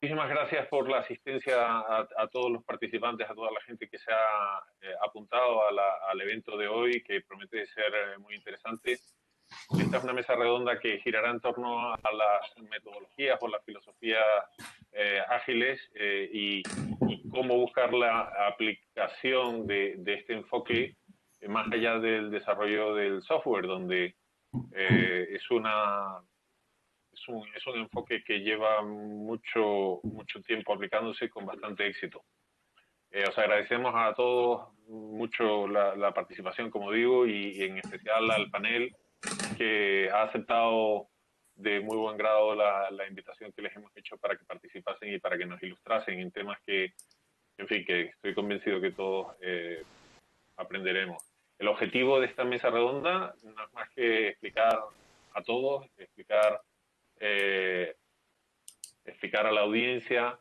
muchísimas gracias por la asistencia a todos los participantes, a toda la gente que se ha apuntado al evento de hoy, que promete ser muy interesante. Esta es una mesa redonda que girará en torno a las metodologías o las filosofías ágiles y cómo buscar la aplicación de este enfoque más allá del desarrollo del software, donde es un enfoque que lleva mucho tiempo aplicándose con bastante éxito. Os agradecemos a todos mucho la participación, como digo, y en especial al panel que ha aceptado de muy buen grado la invitación que les hemos hecho para que participasen y para que nos ilustrasen en temas que, en fin, que estoy convencido que todos aprenderemos. El objetivo de esta mesa redonda no es más que explicar a todos, explicar a la audiencia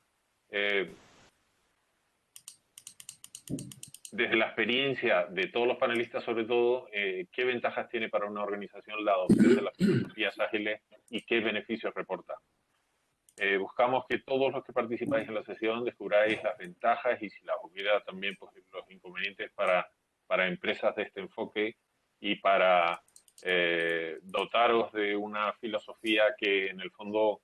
desde la experiencia de todos los panelistas, sobre todo, qué ventajas tiene para una organización la adopción de las filosofías ágiles y qué beneficios reporta. Buscamos que todos los que participáis en la sesión descubráis las ventajas y si las hubiera también pues, los inconvenientes para empresas de este enfoque y para dotaros de una filosofía que en el fondo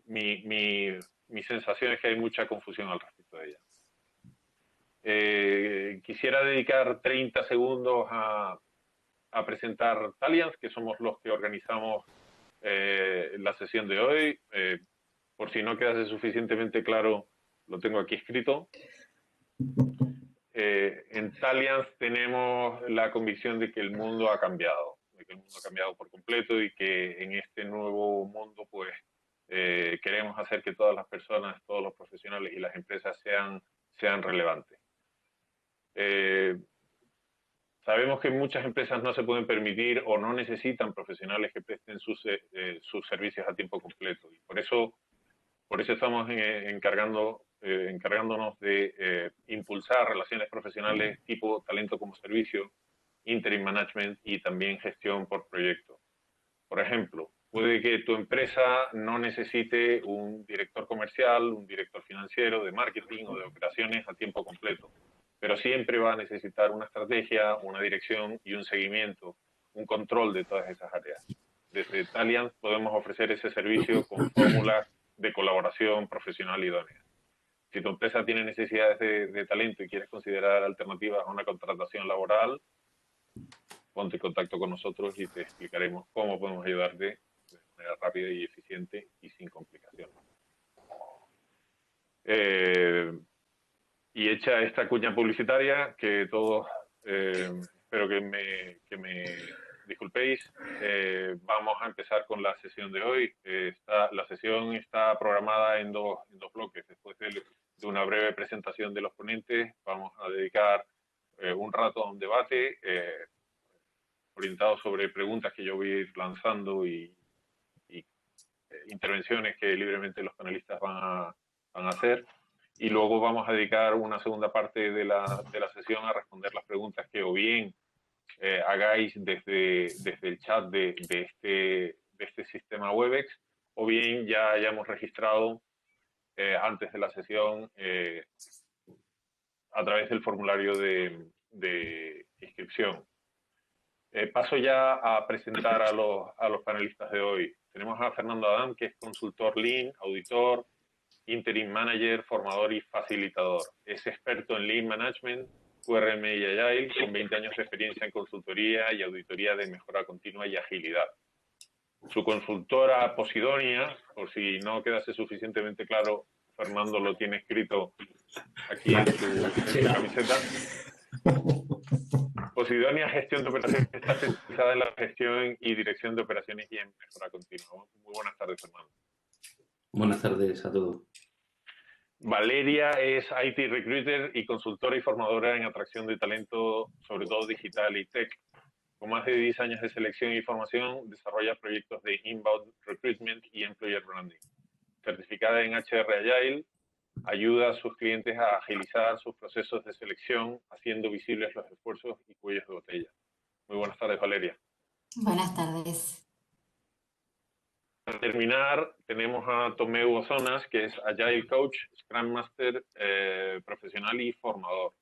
mi sensación es que hay mucha confusión al respecto de ella. Quisiera dedicar 30 segundos a presentar Taliance, que somos los que organizamos la sesión de hoy. Por si no quedase suficientemente claro, lo tengo aquí escrito. En Taliance tenemos la convicción de que el mundo ha cambiado, por completo y que en este nuevo mundo pues queremos hacer que todas las personas, todos los profesionales y las empresas sean relevantes. Sabemos que muchas empresas no se pueden permitir o no necesitan profesionales que presten sus servicios a tiempo completo. Y por eso estamos encargándonos de impulsar relaciones profesionales tipo talento como servicio, interim management y también gestión por proyecto. Por ejemplo, puede que tu empresa no necesite un director comercial, un director financiero, de marketing o de operaciones a tiempo completo, pero siempre va a necesitar una estrategia, una dirección y un seguimiento, un control de todas esas áreas. Desde Taliance podemos ofrecer ese servicio con fórmulas de colaboración profesional idónea. Si tu empresa tiene necesidades de talento y quieres considerar alternativas a una contratación laboral, ponte en contacto con nosotros y te explicaremos cómo podemos ayudarte de manera rápida y eficiente y sin complicaciones. Y hecha esta cuña publicitaria, que todos espero que me disculpéis, vamos a empezar con la sesión de hoy. La sesión está programada en dos bloques. Después de una breve presentación de los ponentes, vamos a dedicar un rato a un debate orientado sobre preguntas que yo voy a ir lanzando y intervenciones que libremente los panelistas van a hacer. Y luego vamos a dedicar una segunda parte de la sesión a responder las preguntas que o bien hagáis desde el chat de este sistema Webex, o bien ya hayamos registrado antes de la sesión a través del formulario de inscripción. Paso ya a presentar a los panelistas de hoy. Tenemos a Fernando Adán, que es consultor Lean, auditor, interim manager, formador y facilitador. Es experto en Lean Management, QRM y Agile, con 20 años de experiencia en consultoría y auditoría de mejora continua y agilidad. Su consultora Posidonia, por si no quedase suficientemente claro, Fernando lo tiene escrito aquí en su camiseta. Posidonia Gestión de Operaciones está especializada en la gestión y dirección de operaciones y en mejora continua. Muy buenas tardes, Fernando. Buenas tardes a todos. Valeria es IT Recruiter y consultora y formadora en atracción de talento, sobre todo digital y tech. Con más de 10 años de selección y formación, desarrolla proyectos de inbound recruitment y employer branding. Certificada en HR Agile, ayuda a sus clientes a agilizar sus procesos de selección, haciendo visibles los esfuerzos y cuellos de botella. Muy buenas tardes, Valeria. Buenas tardes. Para terminar, tenemos a Tomeu Ozonas, que es Agile Coach, Scrum Master profesional y formador.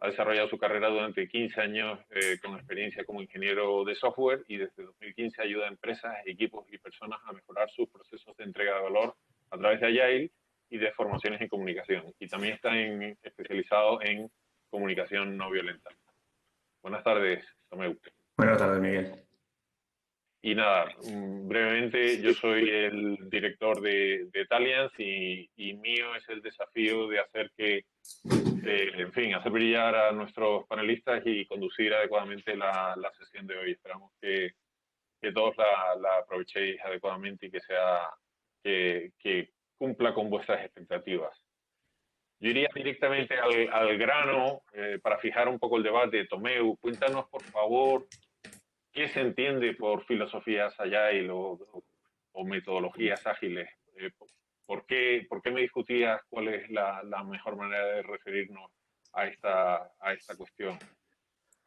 Ha desarrollado su carrera durante 15 años con experiencia como ingeniero de software y desde 2015 ayuda a empresas, equipos y personas a mejorar sus procesos de entrega de valor a través de Agile y de formaciones en comunicación. Y también está especializado en comunicación no violenta. Buenas tardes, Tomeu. Buenas tardes, Miguel. Y nada, brevemente, yo soy el director de Taliance y mío es el desafío de hacer en fin, hacer brillar a nuestros panelistas y conducir adecuadamente la sesión de hoy. Esperamos que todos la aprovechéis adecuadamente y que cumpla con vuestras expectativas. Yo iría directamente al grano para fijar un poco el debate. Tomeu, cuéntanos, por favor, ¿qué se entiende por filosofías agile o metodologías ágiles? ¿Por qué me discutías cuál es la mejor manera de referirnos a esta cuestión?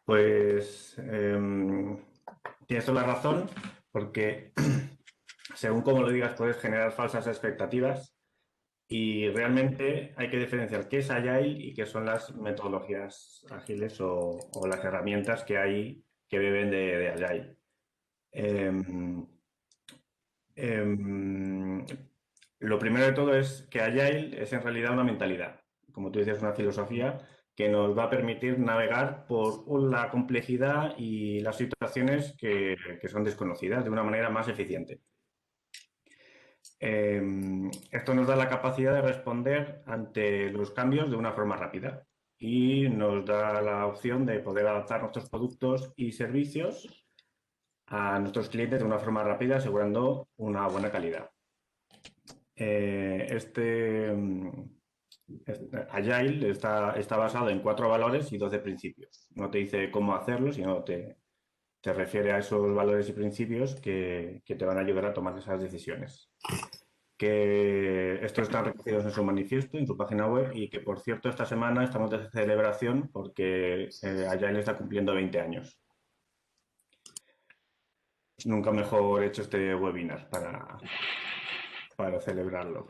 Pues tienes toda la razón, porque según como lo digas puedes generar falsas expectativas y realmente hay que diferenciar qué es Agile y qué son las metodologías ágiles o las herramientas que hay que beben de Agile. Lo primero de todo es que Agile es en realidad una mentalidad, como tú dices, una filosofía que nos va a permitir navegar por la complejidad y las situaciones que son desconocidas de una manera más eficiente. Esto nos da la capacidad de responder ante los cambios de una forma rápida y nos da la opción de poder adaptar nuestros productos y servicios a nuestros clientes de una forma rápida, asegurando una buena calidad. Agile está basado en 4 valores y 12 principios. No te dice cómo hacerlo, sino te refiere a esos valores y principios que te van a ayudar a tomar esas decisiones. Que estos están recogidos en su manifiesto, en su página web, y que, por cierto, esta semana estamos de celebración porque Agile está cumpliendo 20 años. Nunca mejor hecho este webinar para celebrarlo.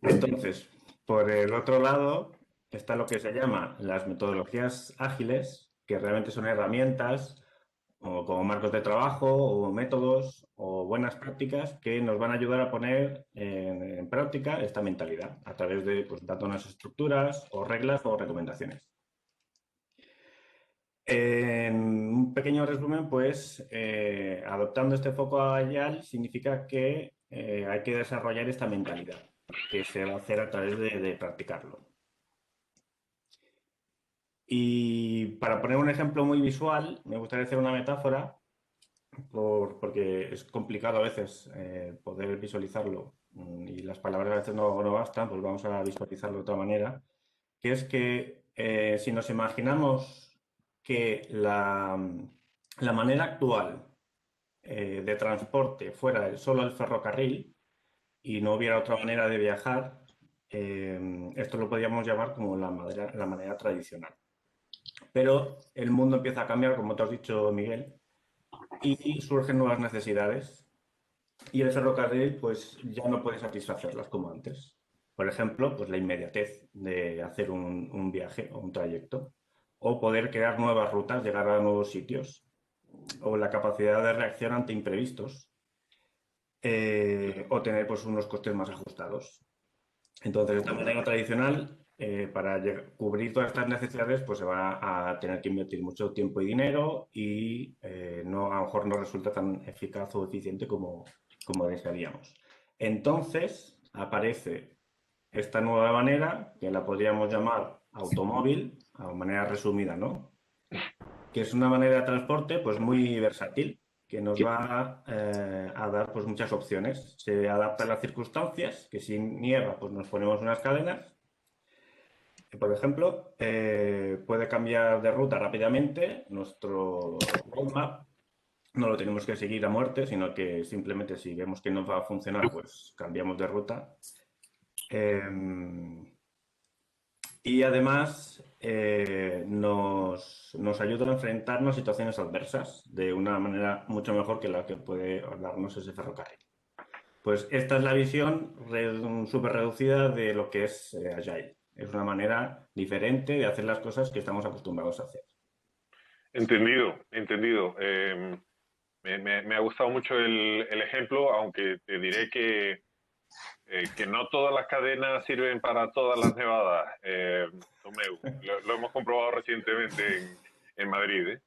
Entonces, por el otro lado, está lo que se llama las metodologías ágiles, que realmente son herramientas o como marcos de trabajo o métodos o buenas prácticas que nos van a ayudar a poner en práctica esta mentalidad a través de dando unas estructuras o reglas o recomendaciones. En un pequeño resumen, pues adoptando este foco Agile significa que hay que desarrollar esta mentalidad, que se va a hacer a través de practicarlo. Y para poner un ejemplo muy visual, me gustaría hacer una metáfora, porque es complicado a veces poder visualizarlo y las palabras a veces no bastan, pues vamos a visualizarlo de otra manera, que es que si nos imaginamos que la manera actual de transporte fuera solo el ferrocarril y no hubiera otra manera de viajar, esto lo podríamos llamar como la manera tradicional. Pero el mundo empieza a cambiar, como te has dicho, Miguel, y surgen nuevas necesidades y el ferrocarril pues ya no puede satisfacerlas como antes. Por ejemplo, pues la inmediatez de hacer un viaje o un trayecto, o poder crear nuevas rutas, llegar a nuevos sitios, o la capacidad de reacción ante imprevistos, o tener pues unos costes más ajustados. Entonces, esta manera tradicional, para cubrir todas estas necesidades, pues se va a tener que invertir mucho tiempo y dinero y a lo mejor no resulta tan eficaz o eficiente como desearíamos. Entonces, aparece esta nueva manera, que la podríamos llamar automóvil, a manera resumida, ¿no? Que es una manera de transporte pues muy versátil, que nos va a dar pues muchas opciones. Se adapta a las circunstancias, que si nieva pues nos ponemos unas cadenas. Por ejemplo, puede cambiar de ruta rápidamente. Nuestro roadmap no lo tenemos que seguir a muerte, sino que simplemente si vemos que no va a funcionar, pues cambiamos de ruta. Y además nos ayuda a enfrentarnos a situaciones adversas de una manera mucho mejor que la que puede darnos ese ferrocarril. Pues esta es la visión súper reducida de lo que es Agile. Es una manera diferente de hacer las cosas que estamos acostumbrados a hacer. Entendido, entendido. Me ha gustado mucho el ejemplo, aunque te diré que no todas las cadenas sirven para todas las nevadas, Tomeu. Lo hemos comprobado recientemente en Madrid, ¿eh?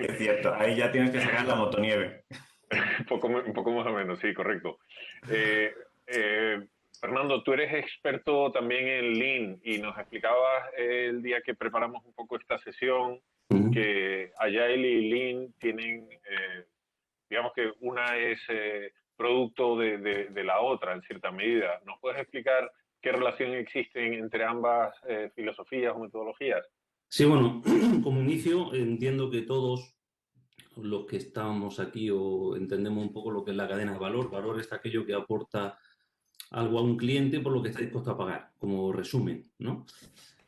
Es cierto, ahí ya tienes que sacar la motonieve. Un poco más o menos, sí, correcto. Eh, eh, Fernando, tú eres experto también en Lean y nos explicabas el día que preparamos un poco esta sesión que Agile y Lean tienen, digamos que una es producto de la otra en cierta medida. ¿Nos puedes explicar qué relación existe entre ambas filosofías o metodologías? Sí, bueno, como inicio entiendo que todos los que estamos aquí o entendemos un poco lo que es la cadena de valor. Valor es aquello que aporta algo a un cliente por lo que está dispuesto a pagar, como resumen, ¿no?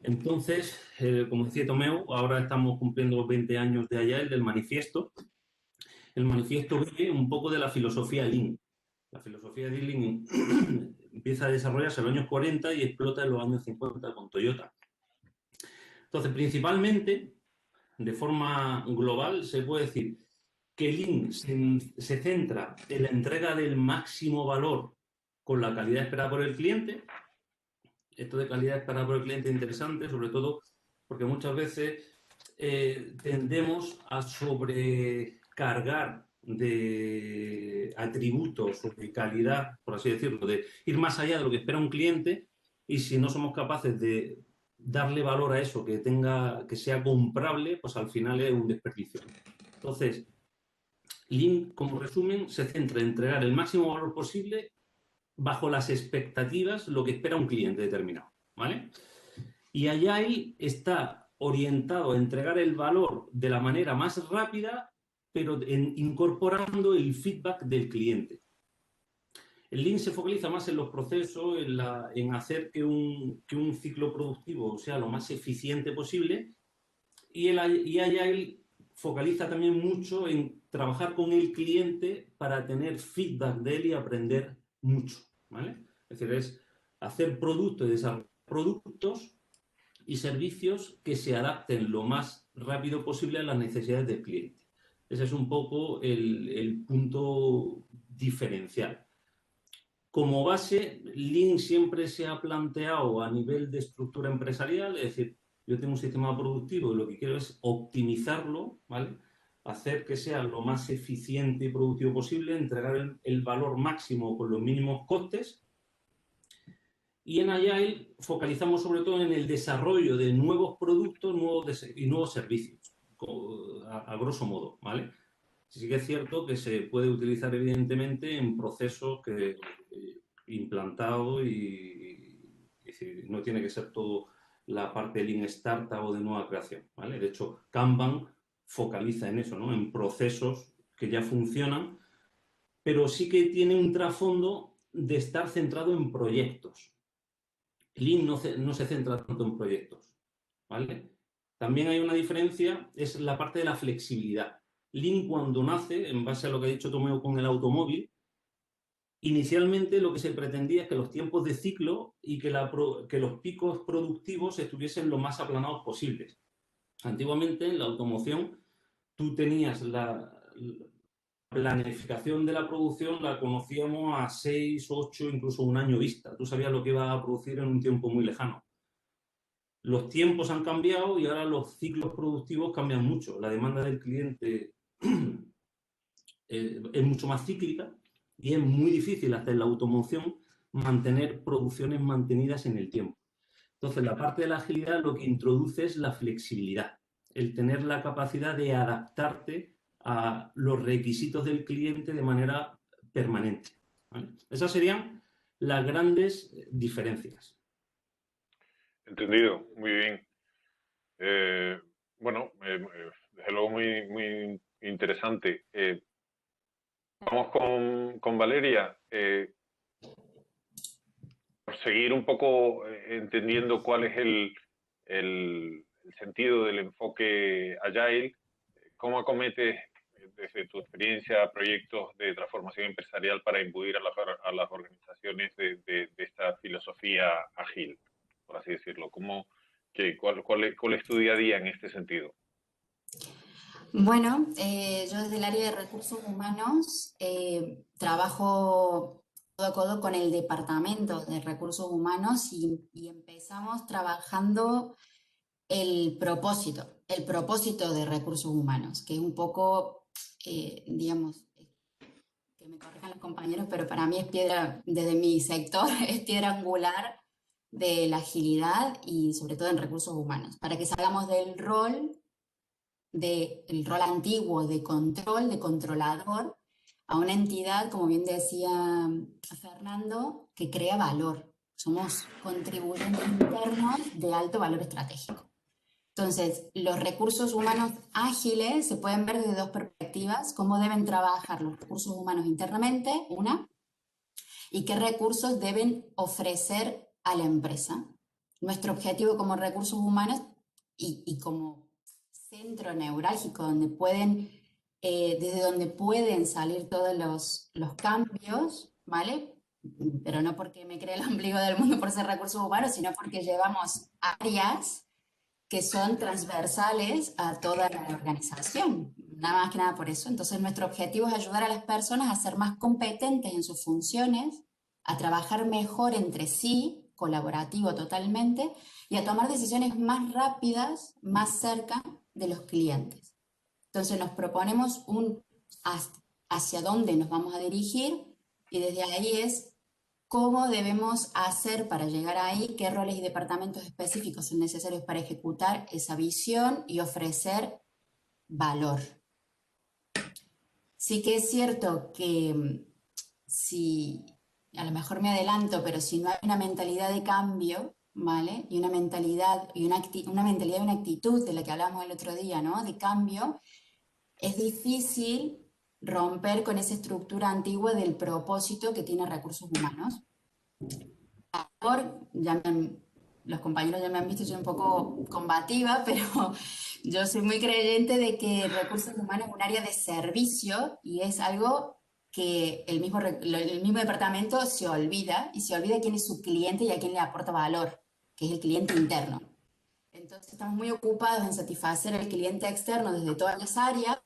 Entonces, como decía Tomeu, ahora estamos cumpliendo los 20 años de Agile, del manifiesto. El manifiesto viene un poco de la filosofía Lean. La filosofía de Lean empieza a desarrollarse en los años 40 y explota en los años 50 con Toyota. Entonces, principalmente, de forma global, se puede decir que Lean se centra en la entrega del máximo valor con la calidad esperada por el cliente. Esto de calidad esperada por el cliente es interesante, sobre todo porque muchas veces tendemos a sobrecargar de atributos o de calidad, por así decirlo, de ir más allá de lo que espera un cliente, y si no somos capaces de darle valor a eso, que sea comprable, pues al final es un desperdicio. Entonces, Lean, como resumen, se centra en entregar el máximo valor posible bajo las expectativas, lo que espera un cliente determinado, ¿vale? Y Agile está orientado a entregar el valor de la manera más rápida, pero incorporando el feedback del cliente. El Lean se focaliza más en los procesos, en hacer que un ciclo productivo sea lo más eficiente posible, y Agile focaliza también mucho en trabajar con el cliente para tener feedback de él y aprender mucho, ¿vale? Es decir, es hacer productos y desarrollar productos y servicios que se adapten lo más rápido posible a las necesidades del cliente. Ese es un poco el punto diferencial. Como base, Lean siempre se ha planteado a nivel de estructura empresarial, es decir, yo tengo un sistema productivo y lo que quiero es optimizarlo, ¿vale? Hacer que sea lo más eficiente y productivo posible, entregar el valor máximo con los mínimos costes. Y en Agile focalizamos sobre todo en el desarrollo de nuevos productos y nuevos servicios, a grosso modo, ¿vale? Sí que es cierto que se puede utilizar evidentemente en procesos que implantado y no tiene que ser todo la parte de Lean Startup o de nueva creación, ¿vale? De hecho, Kanban focaliza en eso, ¿no? En procesos que ya funcionan, pero sí que tiene un trasfondo de estar centrado en proyectos. Lean no se centra tanto en proyectos, ¿vale? También hay una diferencia, es la parte de la flexibilidad. Lean, cuando nace, en base a lo que ha dicho Tomeo con el automóvil, inicialmente lo que se pretendía es que los tiempos de ciclo y que los picos productivos estuviesen lo más aplanados posibles. Antiguamente, en la automoción, tú tenías la planificación de la producción, la conocíamos a 6, 8, incluso un año vista. Tú sabías lo que ibas a producir en un tiempo muy lejano. Los tiempos han cambiado y ahora los ciclos productivos cambian mucho. La demanda del cliente es mucho más cíclica y es muy difícil hacer la automoción mantener producciones mantenidas en el tiempo. Entonces, la parte de la agilidad lo que introduce es la flexibilidad, el tener la capacidad de adaptarte a los requisitos del cliente de manera permanente, ¿vale? Esas serían las grandes diferencias. Entendido, muy bien. Eh, bueno, desde luego muy interesante. Vamos con Valeria. Por seguir un poco entendiendo cuál es el sentido del enfoque Agile, ¿cómo acometes desde tu experiencia, proyectos de transformación empresarial para imbuir a las organizaciones de esta filosofía ágil, por así decirlo? ¿Cuál es tu día a día en este sentido? Bueno, yo desde el área de recursos humanos trabajo codo a codo con el departamento de recursos humanos y empezamos trabajando el propósito de recursos humanos, que es un poco, digamos, que me corrijan los compañeros, pero para mí es piedra, desde mi sector, es piedra angular de la agilidad y sobre todo en recursos humanos, para que salgamos del rol antiguo de control, de controlador, a una entidad, como bien decía Fernando, que crea valor. Somos contribuyentes internos de alto valor estratégico. Entonces, los recursos humanos ágiles se pueden ver desde dos perspectivas: cómo deben trabajar los recursos humanos internamente, una, y qué recursos deben ofrecer a la empresa. Nuestro objetivo como recursos humanos y como centro neurálgico desde donde pueden salir todos los cambios, ¿vale? Pero no porque me cree el ombligo del mundo por ser recursos humanos, sino porque llevamos áreas que son transversales a toda la organización, nada más que nada por eso. Entonces nuestro objetivo es ayudar a las personas a ser más competentes en sus funciones, a trabajar mejor entre sí, colaborativo totalmente, y a tomar decisiones más rápidas, más cerca de los clientes. Entonces nos proponemos hacia dónde nos vamos a dirigir, y desde ahí es cómo debemos hacer para llegar ahí, qué roles y departamentos específicos son necesarios para ejecutar esa visión y ofrecer valor. Sí que es cierto que si, a lo mejor me adelanto, pero si no hay una mentalidad de cambio, ¿vale? Y una mentalidad y una actitud de la que hablábamos el otro día, ¿no? De cambio, es difícil romper con esa estructura antigua del propósito que tiene recursos humanos. Los compañeros ya me han visto, soy un poco combativa, pero yo soy muy creyente de que recursos humanos es un área de servicio y es algo que el mismo departamento se olvida, y se olvida quién es su cliente y a quién le aporta valor, que es el cliente interno. Entonces estamos muy ocupados en satisfacer al cliente externo desde todas las áreas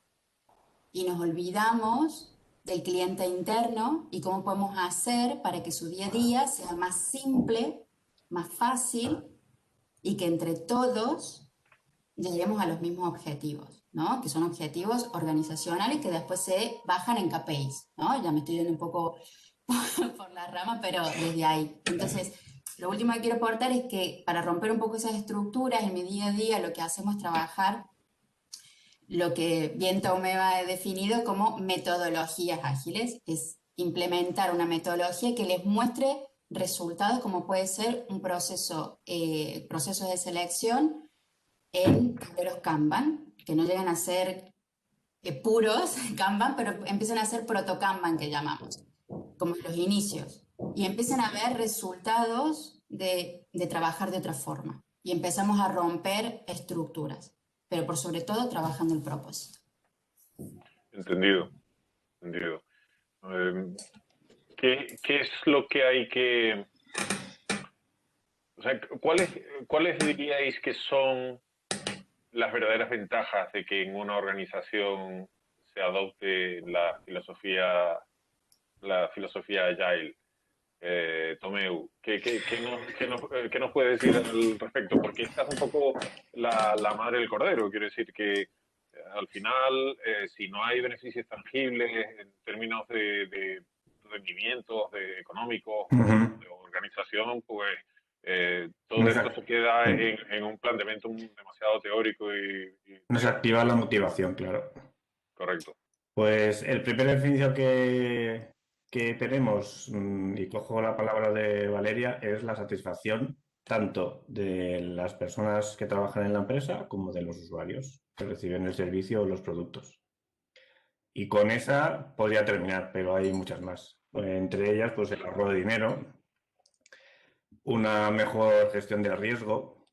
y nos olvidamos del cliente interno y cómo podemos hacer para que su día a día sea más simple, más fácil, y que entre todos lleguemos a los mismos objetivos, ¿no? Que son objetivos organizacionales que después se bajan en KPIs, ¿no? Ya me estoy yendo un poco por la rama, pero desde ahí. Entonces, lo último que quiero aportar es que para romper un poco esas estructuras en mi día a día, lo que hacemos es trabajar lo que bien Tomeva ha definido como metodologías ágiles, es implementar una metodología que les muestre resultados, como puede ser un proceso de selección en tableros Kanban, que no llegan a ser puros Kanban, pero empiezan a ser proto Kanban, que llamamos, como los inicios, y empiezan a ver resultados de trabajar de otra forma, y empezamos a romper estructuras, pero por sobre todo trabajando el propósito. Entendido, entendido. ¿Qué es lo que hay que... O sea, ¿cuáles diríais que son las verdaderas ventajas de que en una organización se adopte la filosofía Agile? Tomeu, ¿qué nos puede decir al respecto? Porque esta es un poco la madre del cordero. Quiero decir que al final, si no hay beneficios tangibles en términos de rendimientos económicos, de organización, pues todo esto se queda en un planteamiento demasiado teórico No se activa la motivación, claro. Correcto. Pues el primer definición que tenemos, y cojo la palabra de Valeria, es la satisfacción tanto de las personas que trabajan en la empresa como de los usuarios que reciben el servicio o los productos. Y con esa podría terminar, pero hay muchas más. Entre ellas, pues el ahorro de dinero, una mejor gestión del riesgo,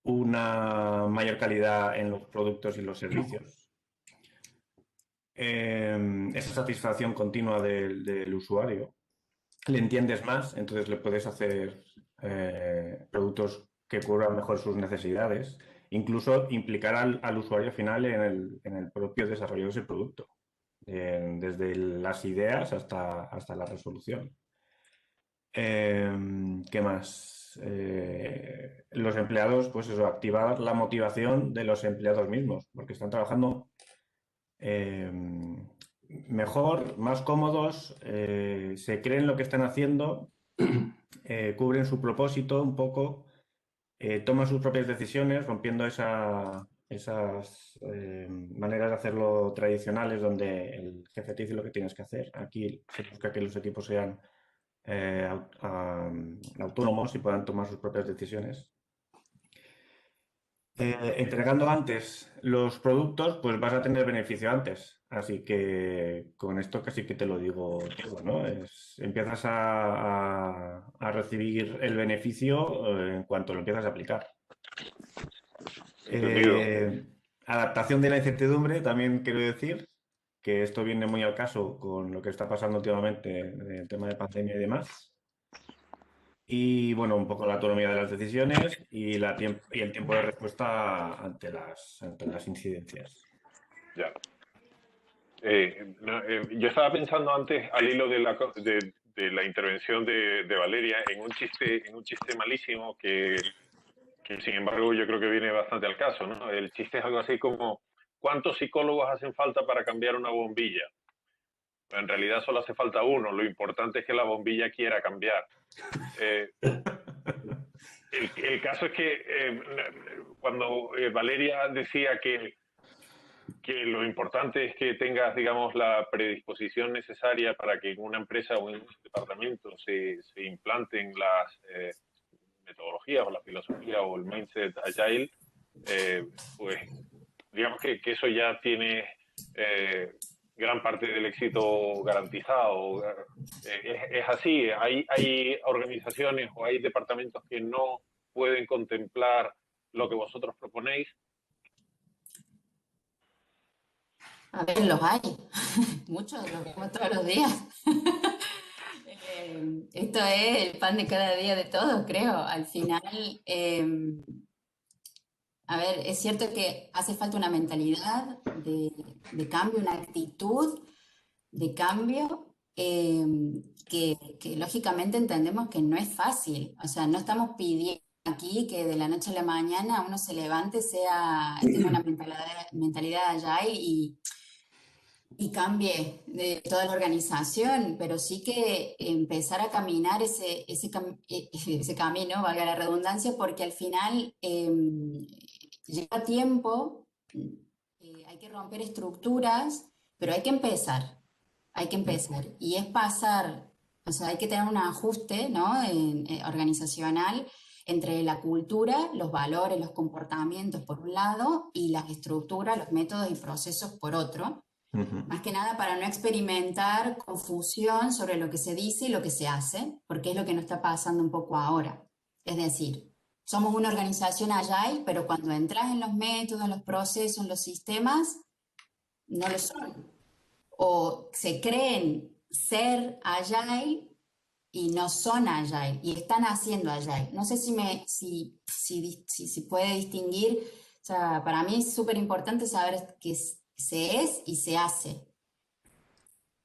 una mayor calidad en los productos y los servicios, esa satisfacción continua del usuario. Le entiendes más, entonces le puedes hacer productos que cubran mejor sus necesidades, incluso implicar al usuario final en el propio desarrollo de ese producto, desde las ideas hasta la resolución. ¿Qué más? Los empleados, pues eso, activar la motivación de los empleados mismos, porque están trabajando mejor, más cómodos, se creen lo que están haciendo, cubren su propósito un poco, toman sus propias decisiones, rompiendo esas maneras de hacerlo tradicionales donde el jefe te dice lo que tienes que hacer. Aquí se busca que los equipos sean autónomos y puedan tomar sus propias decisiones. Entregando antes los productos, pues vas a tener beneficio antes. Así que con esto casi que te lo digo todo, ¿no? Empiezas a recibir el beneficio en cuanto lo empiezas a aplicar. Entendido. Adaptación de la incertidumbre, también quiero decir que esto viene muy al caso con lo que está pasando últimamente en el tema de pandemia y demás. Y bueno, un poco la autonomía de las decisiones y el tiempo de respuesta ante las incidencias. Ya. Yo estaba pensando antes, al hilo de la intervención de Valeria, en un chiste malísimo que, sin embargo, yo creo que viene bastante al caso, ¿no? El chiste es algo así como, ¿cuántos psicólogos hacen falta para cambiar una bombilla? En realidad solo hace falta uno, lo importante es que la bombilla quiera cambiar. El caso es que cuando Valeria decía que lo importante es que tengas, digamos, la predisposición necesaria para que en una empresa o en un departamento se implanten las metodologías o la filosofía o el mindset agile, pues digamos que eso ya tiene gran parte del éxito garantizado. Es así, hay organizaciones o hay departamentos que no pueden contemplar lo que vosotros proponéis. A ver, los hay, muchos, los vemos todos los días. Esto es el pan de cada día de todos, creo. Al final, a ver, es cierto que hace falta una mentalidad de cambio, una actitud de cambio que lógicamente entendemos que no es fácil. O sea, no estamos pidiendo aquí que de la noche a la mañana uno se levante, tenga una mentalidad agile y cambie de toda la organización, pero sí que empezar a caminar ese camino, valga la redundancia, porque al final lleva tiempo, hay que romper estructuras, pero hay que empezar. Y es pasar, o sea, hay que tener un ajuste, ¿no? Organizacional entre la cultura, los valores, los comportamientos por un lado y las estructuras, los métodos y procesos por otro. Más que nada para no experimentar confusión sobre lo que se dice y lo que se hace, porque es lo que nos está pasando un poco ahora. Es decir, somos una organización agile, pero cuando entras en los métodos, en los procesos, en los sistemas, no lo son. O se creen ser agile y no son agile, y están haciendo agile. No sé si puede distinguir, o sea, para mí es súper importante saber que se es y se hace.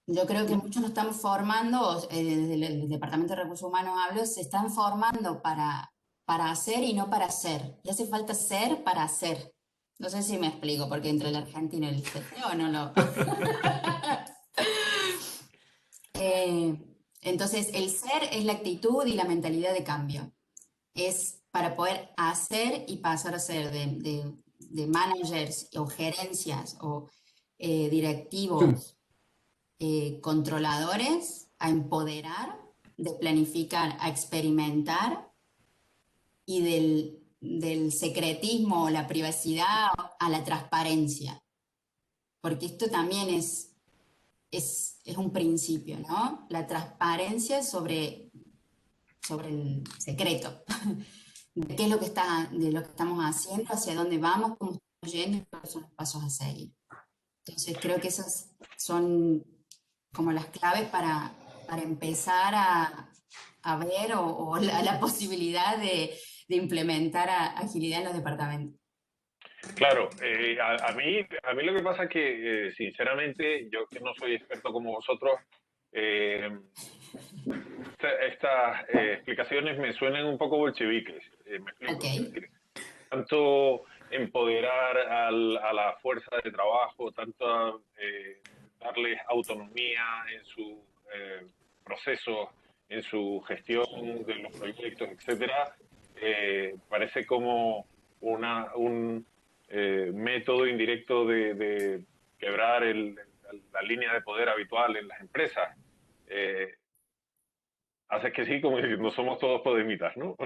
Yo creo que muchos nos estamos formando, desde el Departamento de Recursos Humanos hablo, se están formando para hacer y no para ser. Y hace falta ser para hacer. No sé si me explico, porque entre el argentino y el CTO no lo... Entonces, el ser es la actitud y la mentalidad de cambio. Es para poder hacer y pasar a ser de managers o gerencias o directivos, controladores, a empoderar, de planificar, a experimentar y del secretismo o la privacidad a la transparencia. Porque esto también es un principio, ¿no? La transparencia sobre el secreto, de qué es de lo que estamos haciendo, hacia dónde vamos, cómo estamos yendo y cuáles son los pasos a seguir. Entonces creo que esas son como las claves para empezar a ver o la posibilidad de implementar agilidad en los departamentos. Claro, a mí lo que pasa es que, sinceramente, yo que no soy experto como vosotros, eh, estas explicaciones me suenan un poco bolcheviques. Me Ok, explico. Es decir, tanto empoderar a la fuerza de trabajo, tanto darles autonomía en su procesos, en su gestión de los proyectos, etcétera, parece como un método indirecto de quebrar la línea de poder habitual en las empresas. Eh, Hace que sí, como decir, no somos todos podemitas, ¿no?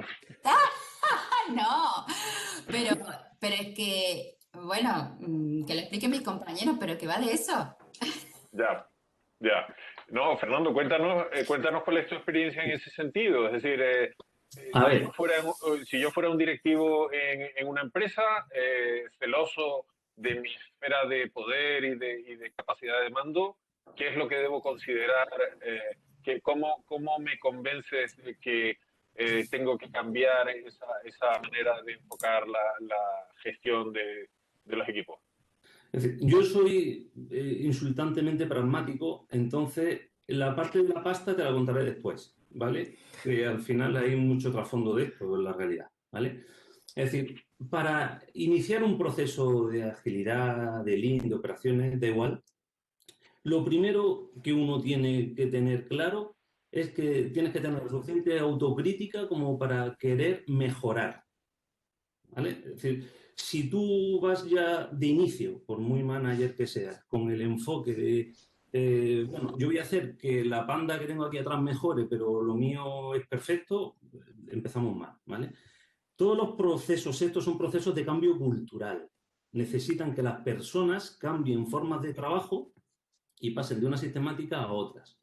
no, pero, pero es que, bueno, que lo expliquen mis compañeros, pero que va de eso. Ya, ya. No, Fernando, cuéntanos cuál es tu experiencia en ese sentido. Es decir, A ver, si yo fuera un directivo en una empresa, celoso de mi esfera de poder y de capacidad de mando, ¿qué es lo que debo considerar? ¿Cómo me convences de que tengo que cambiar esa manera de enfocar la gestión de los equipos? es decir, yo soy insultantemente pragmático, entonces la parte de la pasta te la contaré después, ¿vale? Que al final hay mucho trasfondo de esto en la realidad, ¿vale? Es decir, para iniciar un proceso de agilidad, de lean, de operaciones, da igual, lo primero que uno tiene que tener claro es que tienes que tener suficiente autocrítica como para querer mejorar, ¿vale? Es decir, si tú vas ya de inicio, por muy manager que seas, con el enfoque de, bueno, yo voy a hacer que la panda que tengo aquí atrás mejore, pero lo mío es perfecto, empezamos mal, ¿vale? Todos los procesos, estos son procesos de cambio cultural. Necesitan que las personas cambien formas de trabajo y pasen de una sistemática a otras.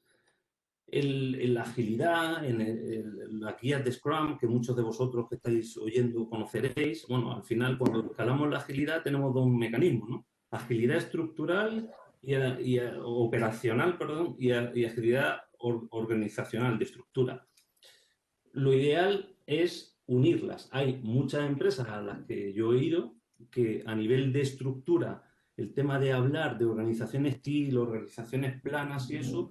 En la agilidad, en las guías de Scrum, que muchos de vosotros que estáis oyendo conoceréis, bueno, al final cuando escalamos la agilidad tenemos dos mecanismos, ¿no? Agilidad estructural y operacional, perdón, y agilidad organizacional, de estructura. Lo ideal es unirlas. Hay muchas empresas a las que yo he ido que a nivel de estructura, el tema de hablar de organizaciones TIL, organizaciones planas y eso,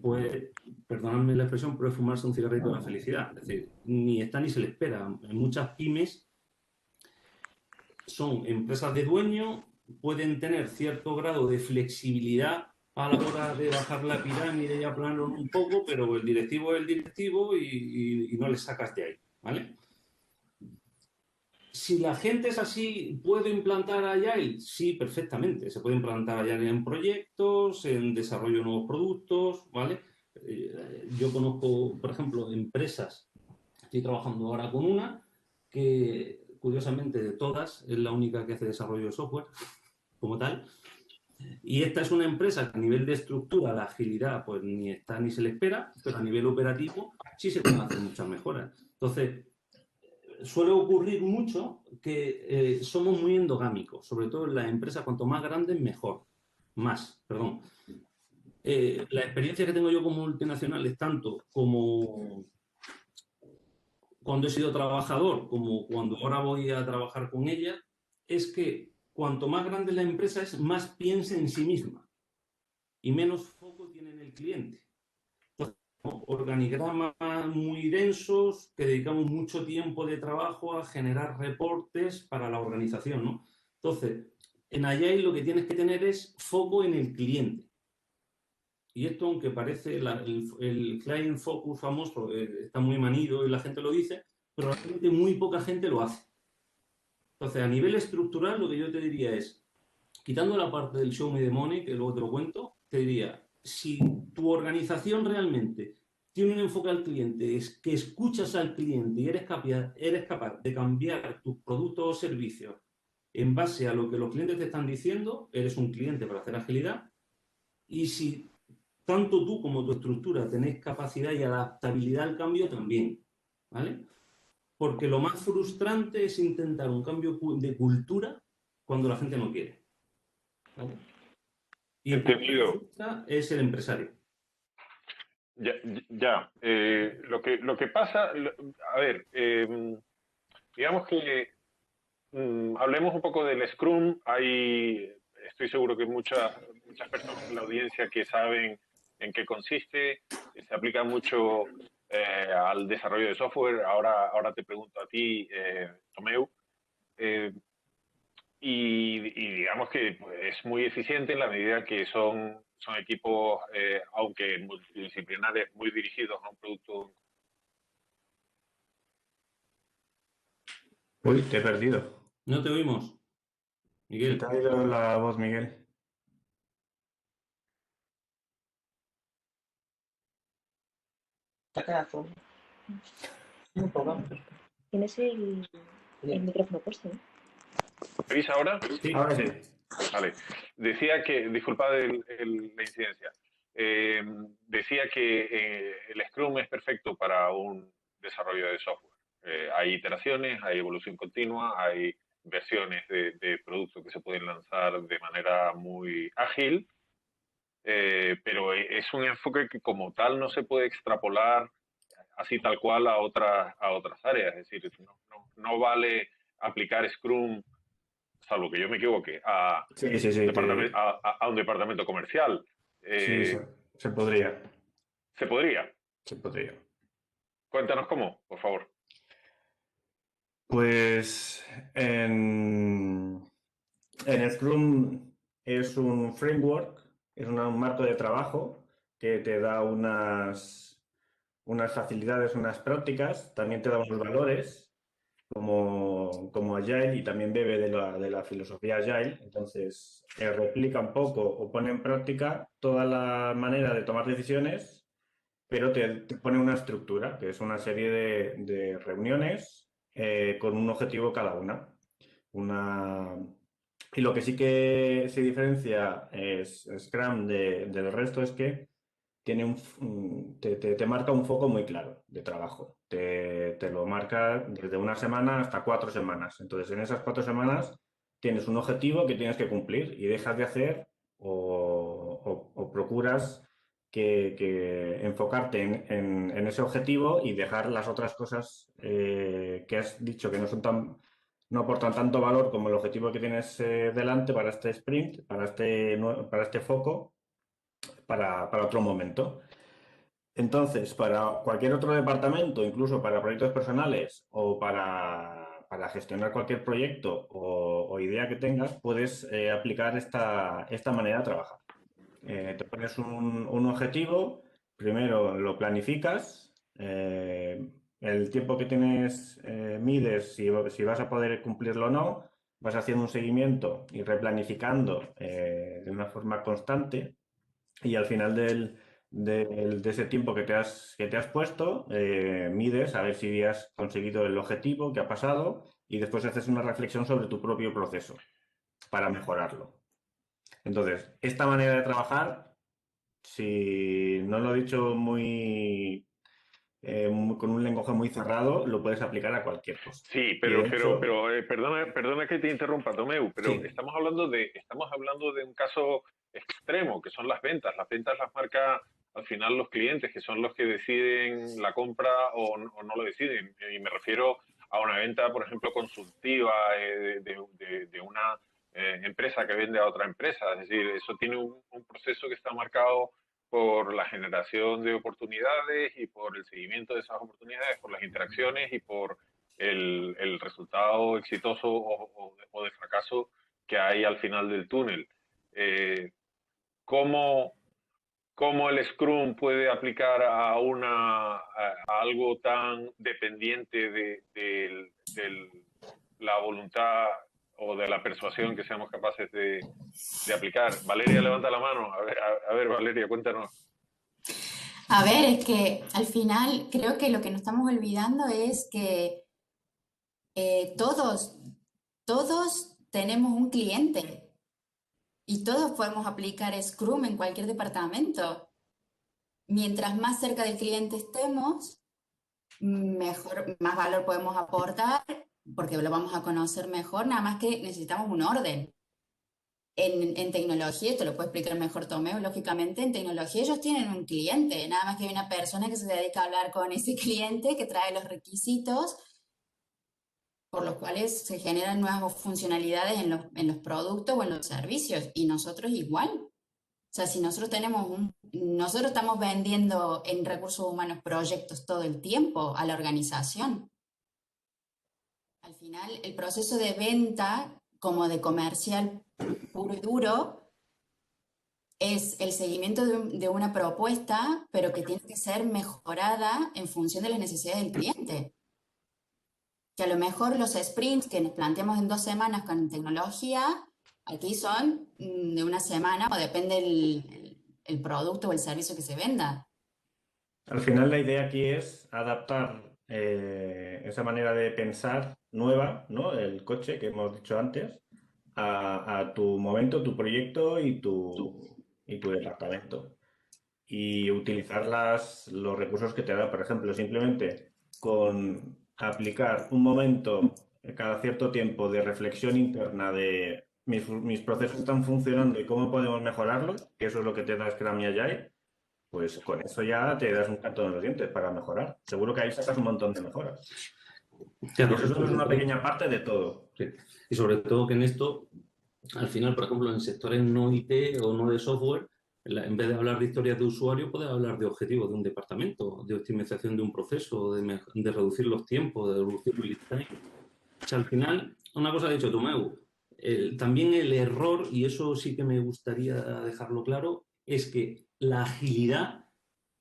pues, perdonadme la expresión, pero es fumarse un cigarrito de la felicidad. Es decir, ni está ni se le espera. En muchas pymes son empresas de dueño, pueden tener cierto grado de flexibilidad a la hora de bajar la pirámide y aplanarlo un poco, pero el directivo es el directivo y no le sacas de ahí, ¿vale? Si la gente es así, ¿puedo implantar Agile? Sí, perfectamente. Se puede implantar Agile en proyectos, en desarrollo de nuevos productos, ¿vale? Yo conozco, por ejemplo, empresas, estoy trabajando ahora con una, que curiosamente de todas es la única que hace desarrollo de software como tal. Y esta es una empresa que a nivel de estructura, la agilidad, pues ni está ni se le espera, pero a nivel operativo sí se pueden hacer muchas mejoras. Entonces, suele ocurrir mucho que somos muy endogámicos, sobre todo en las empresas, cuanto más grandes, mejor. Más, perdón. La experiencia que tengo yo como multinacional es tanto como cuando he sido trabajador, como cuando ahora voy a trabajar con ella, es que cuanto más grande la empresa es, más piensa en sí misma y menos foco tiene en el cliente. Organigramas muy densos, que dedicamos mucho tiempo de trabajo a generar reportes para la organización, ¿no? Entonces, en Agile lo que tienes que tener es foco en el cliente. Y esto, aunque parece el client focus famoso, está muy manido y la gente lo dice, pero realmente muy poca gente lo hace. Entonces, a nivel estructural, lo que yo te diría es, quitando la parte del show me the money, que luego te lo cuento, te diría, si tu organización realmente tiene un enfoque al cliente, es que escuchas al cliente y eres capaz de cambiar tus productos o servicios en base a lo que los clientes te están diciendo, eres un cliente para hacer agilidad. Y si tanto tú como tu estructura tenéis capacidad y adaptabilidad al cambio, también. ¿Vale? Porque lo más frustrante es intentar un cambio de cultura cuando la gente no quiere. ¿Vale? Y el Entendido. es el empresario. Ya. Lo que pasa, a ver, digamos que hablemos un poco del Scrum. Estoy seguro que muchas personas en la audiencia que saben en qué consiste. Se aplica mucho al desarrollo de software. Ahora te pregunto a ti, Tomeu. Eh, y digamos que pues, es muy eficiente en la medida que son equipos, aunque multidisciplinares, muy dirigidos a un producto. Uy, te he perdido. No te oímos, Se Miguel. te ha ido la voz, Miguel. Un poco. Tienes el micrófono puesto, ¿no? ¿Me oís ahora? Sí. Ahora sí. Vale. Decía que, disculpad la incidencia, decía que el Scrum es perfecto para un desarrollo de software. Hay iteraciones, hay evolución continua, hay versiones de producto que se pueden lanzar de manera muy ágil, pero es un enfoque que como tal no se puede extrapolar así tal cual a otras áreas. Es decir, no vale aplicar Scrum, salvo que yo me equivoque, Sí, sí, sí. a un departamento comercial. Sí, se podría. ¿Se podría? Se podría. Cuéntanos cómo, por favor. Pues en Scrum es un framework, es un marco de trabajo que te da unas facilidades, unas prácticas, también te da unos valores como Agile y también bebe de la filosofía Agile. Entonces, replica un poco o pone en práctica toda la manera de tomar decisiones, pero te pone una estructura, que es una serie de reuniones con un objetivo cada una. Una... Y lo que sí que se diferencia es Scrum del resto es que te marca un foco muy claro de trabajo. Te lo marca desde una semana hasta 4 semanas. Entonces, en esas 4 semanas tienes un objetivo que tienes que cumplir y dejas de hacer o procuras que enfocarte en ese objetivo y dejar las otras cosas que has dicho que no aportan tanto valor como el objetivo que tienes delante para este sprint, para este foco, para otro momento. Entonces, para cualquier otro departamento, incluso para proyectos personales o para gestionar cualquier proyecto o idea que tengas, puedes aplicar esta manera de trabajar. Te pones un objetivo, primero lo planificas, el tiempo que tienes mides si vas a poder cumplirlo o no, vas haciendo un seguimiento y replanificando de una forma constante y al final de ese tiempo que te has puesto, mides a ver si has conseguido el objetivo, que ha pasado y después haces una reflexión sobre tu propio proceso para mejorarlo. Entonces, esta manera de trabajar, si no lo he dicho con un lenguaje muy cerrado, lo puedes aplicar a cualquier cosa. Sí, Y de hecho, perdona que te interrumpa, Tomeu, pero sí, estamos hablando de un caso extremo, que son las ventas. Las ventas las marca al final los clientes, que son los que deciden la compra o no lo deciden. Y me refiero a una venta, por ejemplo, consultiva de una empresa que vende a otra empresa. Es decir, eso tiene un proceso que está marcado por la generación de oportunidades y por el seguimiento de esas oportunidades, por las interacciones y por el resultado exitoso o de fracaso que hay al final del túnel. Eh, ¿cómo, ¿Cómo el Scrum puede aplicar a algo tan dependiente de la voluntad o de la persuasión que seamos capaces de aplicar? Valeria levanta la mano. A ver, Valeria, cuéntanos. A ver, es que al final creo que lo que nos estamos olvidando es que todos tenemos un cliente y todos podemos aplicar Scrum en cualquier departamento. Mientras más cerca del cliente estemos, mejor, más valor podemos aportar porque lo vamos a conocer mejor, nada más que necesitamos un orden. En tecnología, esto lo puede explicar mejor Tomeo, lógicamente, en tecnología ellos tienen un cliente, nada más que hay una persona que se dedica a hablar con ese cliente, que trae los requisitos, por los cuales se generan nuevas funcionalidades en los productos o en los servicios, y nosotros igual. O sea, si nosotros nosotros estamos vendiendo en recursos humanos proyectos todo el tiempo a la organización. Al final, el proceso de venta, como de comercial puro y duro, es el seguimiento de una propuesta, pero que tiene que ser mejorada en función de las necesidades del cliente. Que a lo mejor los sprints que nos planteamos en 2 semanas con tecnología, aquí son de una semana, o depende el producto o el servicio que se venda. Al final la idea aquí es adaptar esa manera de pensar nueva, ¿no? El coche que hemos dicho antes, a tu momento, tu proyecto y tu departamento. Y utilizar los recursos que te da, por ejemplo, simplemente con aplicar un momento cada cierto tiempo de reflexión interna de mis procesos están funcionando y cómo podemos mejorarlos, que eso es lo que te da Scrum y Agile, pues con eso ya te das un canto en los dientes para mejorar. Seguro que ahí sacas un montón de mejoras. Claro, Y eso solo es una pequeña parte de todo. Sí. Y sobre todo que en esto, al final, por ejemplo, en sectores no IT o no de software, en vez de hablar de historias de usuario, puedes hablar de objetivos de un departamento, de optimización de un proceso, de reducir los tiempos, de reducir el lead time. O sea, al final, una cosa ha dicho Tomeu, también el error, y eso sí que me gustaría dejarlo claro, es que la agilidad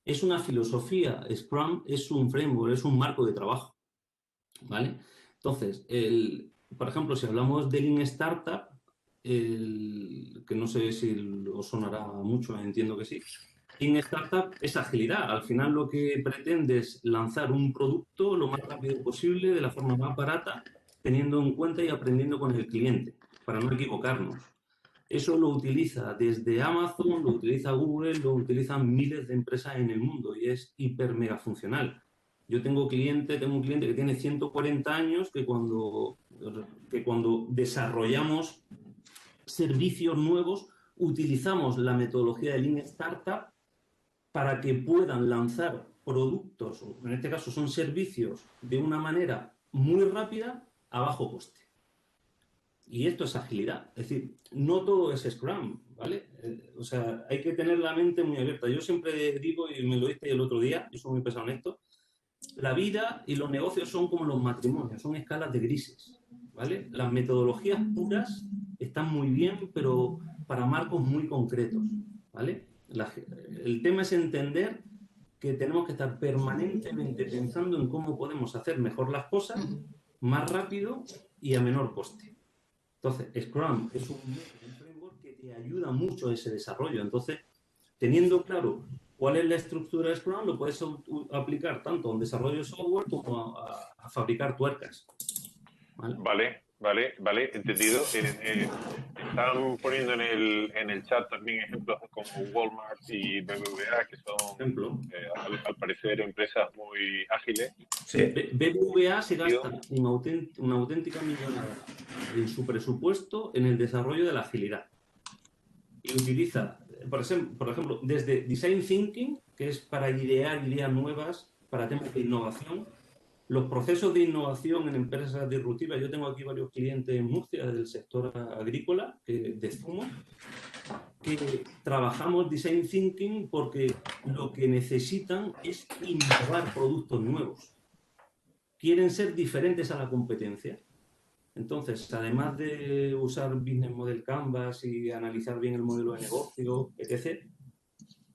es una filosofía, Scrum es un framework, es un marco de trabajo, ¿vale? Entonces, por ejemplo, si hablamos de Lean Startup, que no sé si os sonará mucho, entiendo que sí, Lean Startup es agilidad. Al final lo que pretende es lanzar un producto lo más rápido posible, de la forma más barata, teniendo en cuenta y aprendiendo con el cliente, para no equivocarnos. Eso lo utiliza desde Amazon, lo utiliza Google, lo utilizan miles de empresas en el mundo y es hiper mega funcional. Yo tengo un cliente que tiene 140 años que cuando desarrollamos servicios nuevos utilizamos la metodología de Lean Startup para que puedan lanzar productos, o en este caso son servicios, de una manera muy rápida a bajo coste. Y esto es agilidad. Es decir, no todo es Scrum, ¿vale? O sea, hay que tener la mente muy abierta. Yo siempre digo, y me lo dije el otro día, yo soy muy pesado en esto, la vida y los negocios son como los matrimonios, son escalas de grises, ¿vale? Las metodologías puras están muy bien, pero para marcos muy concretos, ¿vale? El tema es entender que tenemos que estar permanentemente pensando en cómo podemos hacer mejor las cosas, más rápido y a menor coste. Entonces, Scrum es un framework que te ayuda mucho a ese desarrollo. Entonces, teniendo claro cuál es la estructura de Scrum, lo puedes aplicar tanto a un desarrollo de software como a fabricar tuercas. Vale, entendido. Están poniendo en el chat también ejemplos como Walmart y BBVA, que son, al parecer, empresas muy ágiles. Sí. BBVA se gasta una auténtica millonada en su presupuesto en el desarrollo de la agilidad. Y utiliza, por ejemplo, desde Design Thinking, que es para idear ideas nuevas, para temas de innovación, los procesos de innovación en empresas disruptivas. Yo tengo aquí varios clientes en Murcia del sector agrícola, de zumo, que trabajamos Design Thinking porque lo que necesitan es innovar productos nuevos. Quieren ser diferentes a la competencia. Entonces, además de usar Business Model Canvas y analizar bien el modelo de negocio, etc.,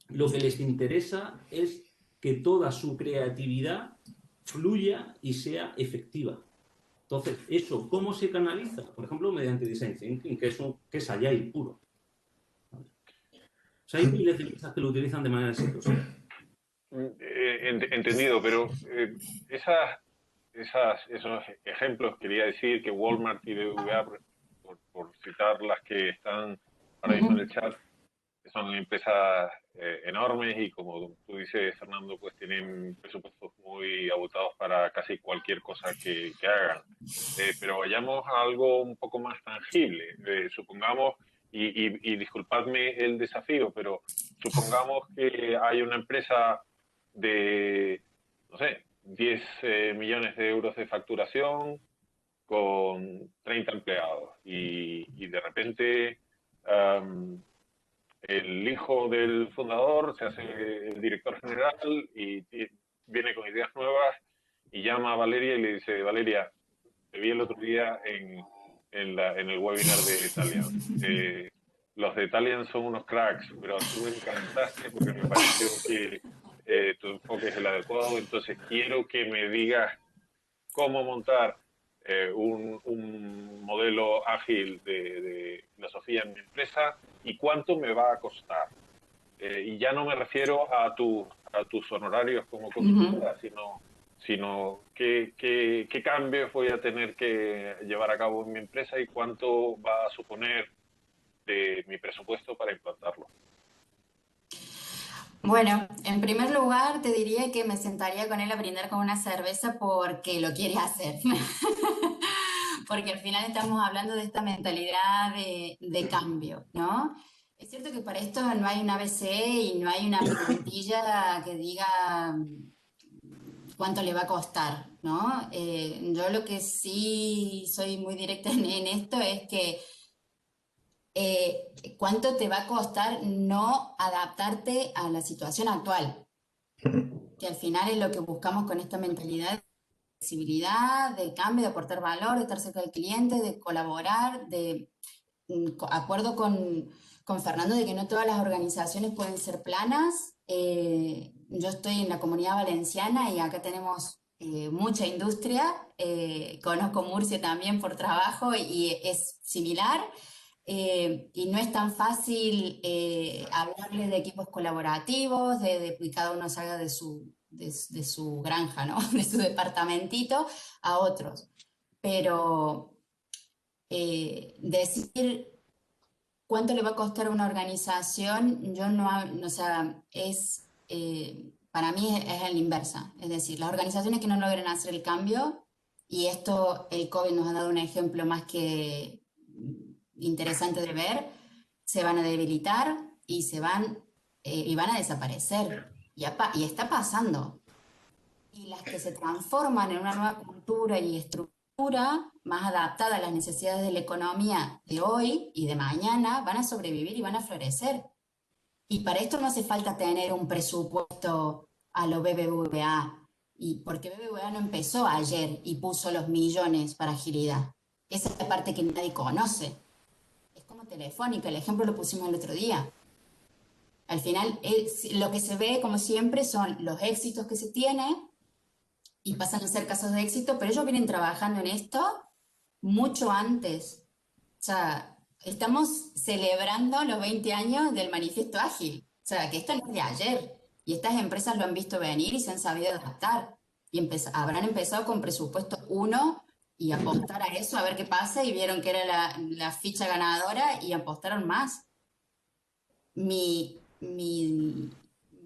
lo que les interesa es que toda su creatividad fluya y sea efectiva. Entonces, ¿eso cómo se canaliza? Por ejemplo, mediante Design Thinking, que es Agile puro. O sea, hay miles de empresas que lo utilizan de manera exitosa. Entendido, pero esos ejemplos, quería decir que Walmart y BBVA, por citar las que están ahora mismo en el chat, son empresas enormes y, como tú dices, Fernando, pues tienen presupuestos muy agotados para casi cualquier cosa que hagan. Pero vayamos a algo un poco más tangible. Supongamos y disculpadme el desafío, pero supongamos que hay una empresa de, no sé, 10 millones de euros de facturación con 30 empleados y de repente el hijo del fundador se hace el director general y viene con ideas nuevas y llama a Valeria y le dice, Valeria, te vi el otro día en el webinar de Italian. Los de Italian son unos cracks, pero tú me encantaste porque me pareció que tu enfoque es el adecuado, entonces quiero que me digas cómo montar un modelo ágil de filosofía en mi empresa y cuánto me va a costar. Y ya no me refiero a tus honorarios como consultora, sino qué cambios voy a tener que llevar a cabo en mi empresa y cuánto va a suponer de mi presupuesto para implantarlo. Bueno, en primer lugar te diría que me sentaría con él a brindar con una cerveza porque lo quiere hacer. Porque al final estamos hablando de esta mentalidad de cambio, ¿no? Es cierto que para esto no hay un ABC y no hay una plantilla que diga cuánto le va a costar, ¿no? Yo lo que sí soy muy directa en esto es que cuánto te va a costar no adaptarte a la situación actual, que al final es lo que buscamos con esta mentalidad de flexibilidad, de cambio, de aportar valor, de estar cerca del cliente, de colaborar, de acuerdo con Fernando de que no todas las organizaciones pueden ser planas. Yo estoy en la Comunidad Valenciana y acá tenemos mucha industria. Conozco Murcia también por trabajo y es similar. Y no es tan fácil hablarles de equipos colaborativos, de que cada uno salga de su granja, ¿no? De su departamentito a otros. Pero decir cuánto le va a costar a una organización, yo no, o sea, para mí es a la inversa. Es decir, las organizaciones que no logren hacer el cambio, y esto el COVID nos ha dado un ejemplo más que interesante de ver, se van a debilitar y y van a desaparecer. Y está pasando. Y las que se transforman en una nueva cultura y estructura más adaptada a las necesidades de la economía de hoy y de mañana van a sobrevivir y van a florecer. Y para esto no hace falta tener un presupuesto a lo BBVA, y porque BBVA no empezó ayer y puso los millones para agilidad. Esa es la parte que nadie conoce. Es como Telefónica, el ejemplo lo pusimos el otro día. Al final, lo que se ve, como siempre, son los éxitos que se tienen y pasan a ser casos de éxito, pero ellos vienen trabajando en esto mucho antes. O sea, estamos celebrando los 20 años del Manifiesto Ágil. O sea, que esto no es de ayer. Y estas empresas lo han visto venir y se han sabido adaptar. Y habrán empezado con presupuesto 1 y apostar a eso, a ver qué pasa, y vieron que era la ficha ganadora y apostaron más. Mi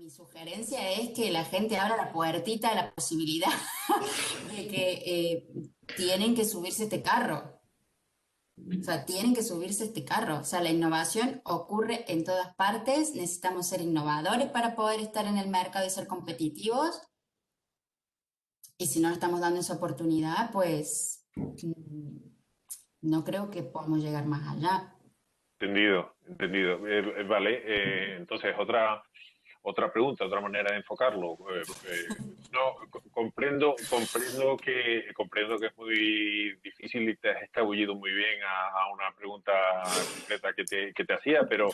sugerencia es que la gente abra la puertita de la posibilidad de que tienen que subirse este carro. O sea, tienen que subirse este carro. O sea, la innovación ocurre en todas partes. Necesitamos ser innovadores para poder estar en el mercado y ser competitivos. Y si no nos estamos dando esa oportunidad, pues no creo que podamos llegar más allá. Entendido. Vale, entonces otra pregunta, otra manera de enfocarlo. Comprendo que es muy difícil y te has escabullido muy bien a una pregunta concreta que te hacía, pero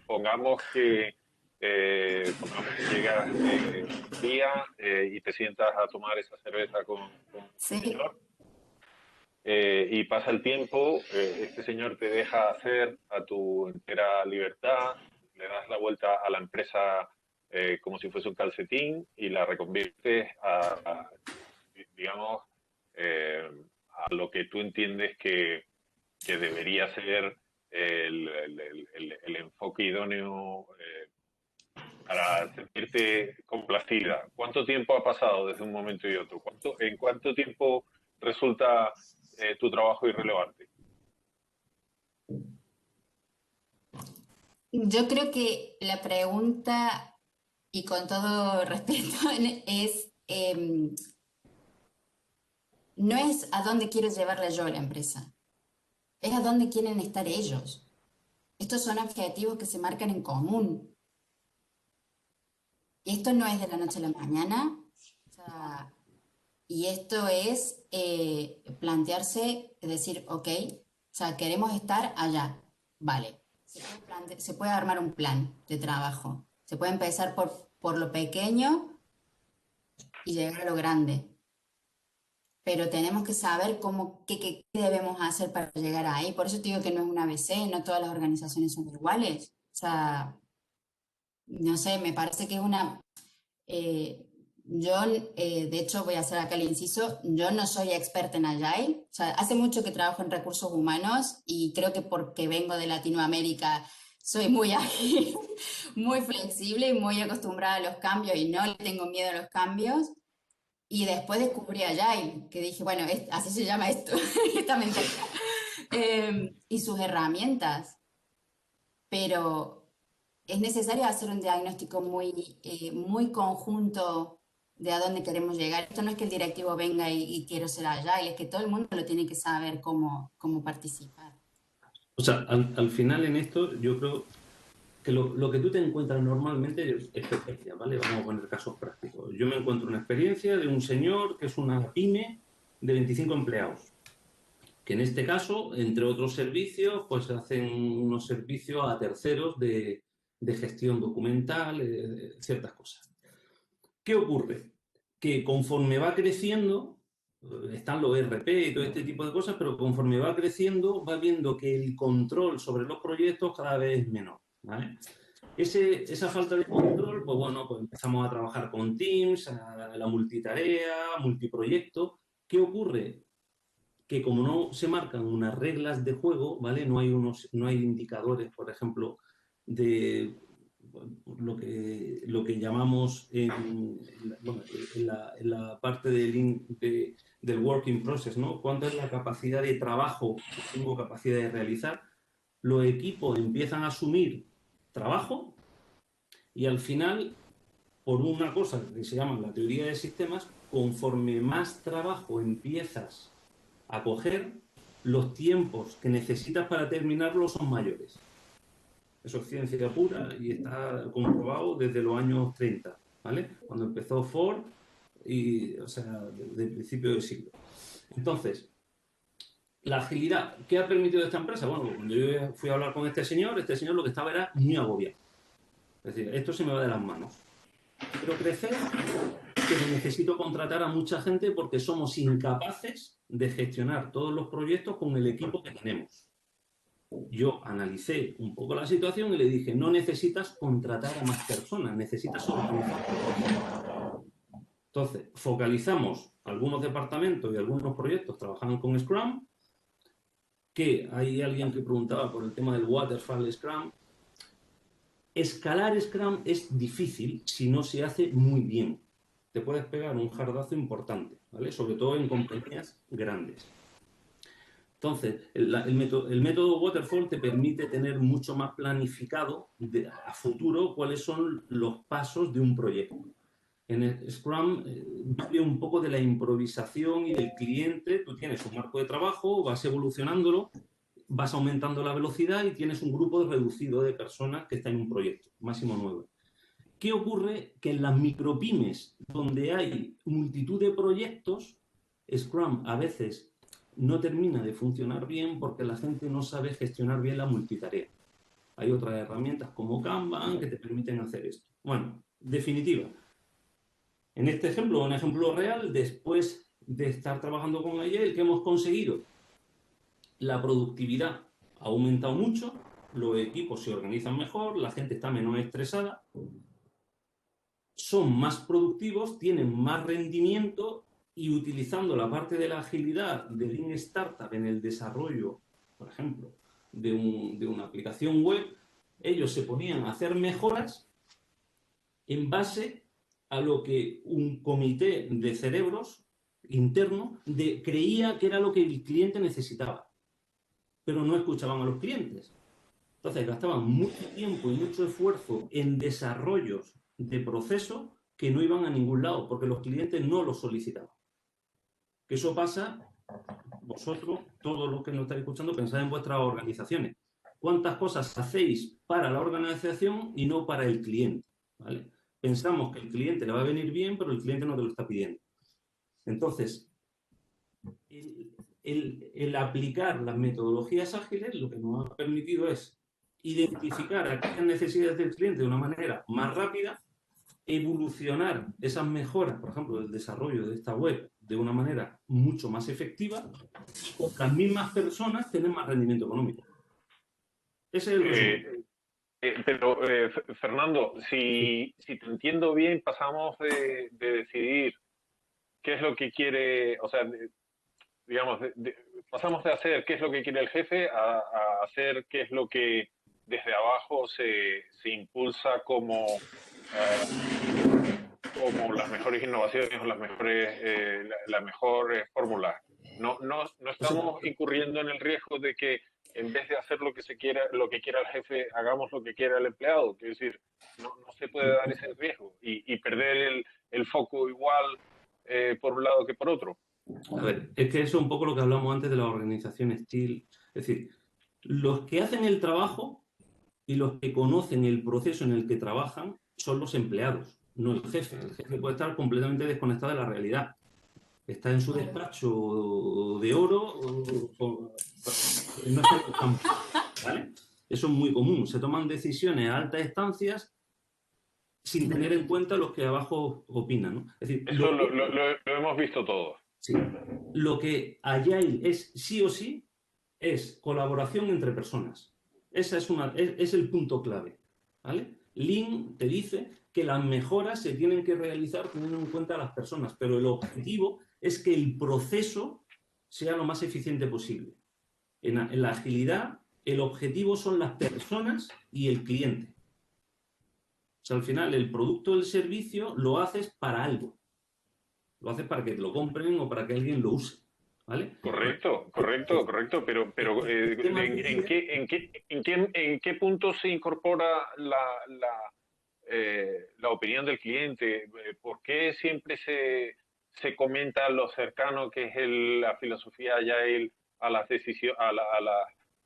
pongamos que llegas un día y te sientas a tomar esa cerveza con un Sí. señor. Y pasa el tiempo, este señor te deja hacer a tu entera libertad, le das la vuelta a la empresa como si fuese un calcetín y la reconviertes digamos, a lo que tú entiendes que debería ser el enfoque idóneo para sentirte complacida. ¿Cuánto tiempo ha pasado desde un momento y otro? ¿En cuánto tiempo resulta tu trabajo irrelevante? Yo creo que la pregunta, y con todo respeto, es, no es a dónde quiero llevarla yo a la empresa, es a dónde quieren estar ellos. Estos son objetivos que se marcan en común. Y esto no es de la noche a la mañana. O sea, y esto es plantearse, es decir, ok, o sea, queremos estar allá. Vale. Se puede armar un plan de trabajo. Se puede empezar por lo pequeño y llegar a lo grande. Pero tenemos que saber qué debemos hacer para llegar ahí. Por eso te digo que no es un ABC, no todas las organizaciones son iguales. O sea, no sé, me parece que es una... yo, de hecho, voy a hacer acá el inciso, yo no soy experta en Agile. O sea, hace mucho que trabajo en recursos humanos y creo que porque vengo de Latinoamérica soy muy ágil, muy flexible y muy acostumbrada a los cambios y no le tengo miedo a los cambios. Y después descubrí Agile, que dije, bueno, así se llama esto, esta mentalidad. Y sus herramientas. Pero es necesario hacer un diagnóstico muy conjunto de a dónde queremos llegar. Esto no es que el directivo venga y quiero ser Agile, es que todo el mundo lo tiene que saber cómo participar. O sea, al final en esto yo creo que lo que tú te encuentras normalmente es experiencia, ¿vale? Vamos a poner casos prácticos. Yo me encuentro una experiencia de un señor que es una pyme de 25 empleados, que en este caso, entre otros servicios, pues hacen unos servicios a terceros de gestión documental, ciertas cosas. ¿Qué ocurre? Que conforme va creciendo, están los ERP y todo este tipo de cosas, pero conforme va creciendo, va viendo que el control sobre los proyectos cada vez es menor, ¿vale? Esa falta de control, pues bueno, pues empezamos a trabajar con Teams, a la multitarea, multiproyecto. ¿Qué ocurre? Que como no se marcan unas reglas de juego, ¿vale? No hay indicadores, por ejemplo, de lo que llamamos en la parte del working process, ¿no? ¿Cuánto es la capacidad de trabajo que tengo capacidad de realizar? Los equipos empiezan a asumir trabajo y al final, por una cosa que se llama la teoría de sistemas, conforme más trabajo empiezas a coger, los tiempos que necesitas para terminarlo son mayores. Eso es ciencia pura y está comprobado desde los años 30, ¿vale? Cuando empezó Ford, o sea, desde el principio del siglo. Entonces, la agilidad, ¿qué ha permitido esta empresa? Bueno, cuando yo fui a hablar con este señor lo que estaba era muy agobiado. Es decir, esto se me va de las manos. Quiero crecer, pero necesito contratar a mucha gente porque somos incapaces de gestionar todos los proyectos con el equipo que tenemos. Yo analicé un poco la situación y le dije, no necesitas contratar a más personas, necesitas organizar. Entonces, focalizamos algunos departamentos y algunos proyectos trabajan con Scrum, que hay alguien que preguntaba por el tema del Waterfall Scrum. Escalar Scrum es difícil si no se hace muy bien. Te puedes pegar un jardazo importante, ¿vale? Sobre todo en compañías grandes. Entonces, el método Waterfall te permite tener mucho más planificado a futuro cuáles son los pasos de un proyecto. En el Scrum vive un poco de la improvisación y del cliente. Tú tienes un marco de trabajo, vas evolucionándolo, vas aumentando la velocidad y tienes un grupo reducido de personas que están en un proyecto, máximo 9. ¿Qué ocurre? Que en las micropymes, donde hay multitud de proyectos, Scrum a veces no termina de funcionar bien porque la gente no sabe gestionar bien la multitarea. Hay otras herramientas como Kanban que te permiten hacer esto. Bueno, definitiva. En este ejemplo, un ejemplo real, después de estar trabajando con Agile, ¿qué hemos conseguido? La productividad ha aumentado mucho, los equipos se organizan mejor, la gente está menos estresada, son más productivos, tienen más rendimiento y utilizando la parte de la agilidad de Lean Startup en el desarrollo, por ejemplo, de una aplicación web, ellos se ponían a hacer mejoras en base a lo que un comité de cerebros interno creía que era lo que el cliente necesitaba, pero no escuchaban a los clientes. Entonces gastaban mucho tiempo y mucho esfuerzo en desarrollos de procesos que no iban a ningún lado, porque los clientes no los solicitaban. Que eso pasa, vosotros, todos los que nos estáis escuchando, pensad en vuestras organizaciones. ¿Cuántas cosas hacéis para la organización y no para el cliente? ¿Vale? Pensamos que el cliente le va a venir bien, pero el cliente no te lo está pidiendo. Entonces, el aplicar las metodologías ágiles lo que nos ha permitido es identificar aquellas necesidades del cliente de una manera más rápida, evolucionar esas mejoras, por ejemplo, del desarrollo de esta web de una manera mucho más efectiva y con las mismas personas tener más rendimiento económico. Ese es el resumen. Pero, Fernando, si te entiendo bien, pasamos de decidir qué es lo que quiere, o sea, digamos, pasamos de hacer qué es lo que quiere el jefe a hacer qué es lo que desde abajo se impulsa como las mejores innovaciones o las mejores, la mejor fórmula. No estamos incurriendo en el riesgo de que en vez de hacer lo que quiera el jefe, hagamos lo que quiera el empleado. Es decir, no se puede dar ese riesgo y perder el foco igual por un lado que por otro. A ver, es que eso es un poco lo que hablamos antes de la organización Steel. Es decir, los que hacen el trabajo y los que conocen el proceso en el que trabajan son los empleados, no el jefe. El jefe puede estar completamente desconectado de la realidad. Está en su despacho de oro, no está en el campo, ¿vale? Eso es muy común. Se toman decisiones a altas estancias sin tener en cuenta los que abajo opinan, ¿no? Es decir, eso lo hemos visto todos. Sí. Lo que Agile es sí o sí es colaboración entre personas. Esa es el punto clave, ¿vale? Lean te dice que las mejoras se tienen que realizar teniendo en cuenta a las personas, pero el objetivo es que el proceso sea lo más eficiente posible. En la agilidad, el objetivo son las personas y el cliente. O sea, al final, el producto o el servicio lo haces para algo. Lo haces para que te lo compren o para que alguien lo use, ¿vale? Correcto, pero ¿en qué punto se incorpora la opinión del cliente? ¿Por qué siempre se comenta lo cercano que es la filosofía Agile a las decisiones, a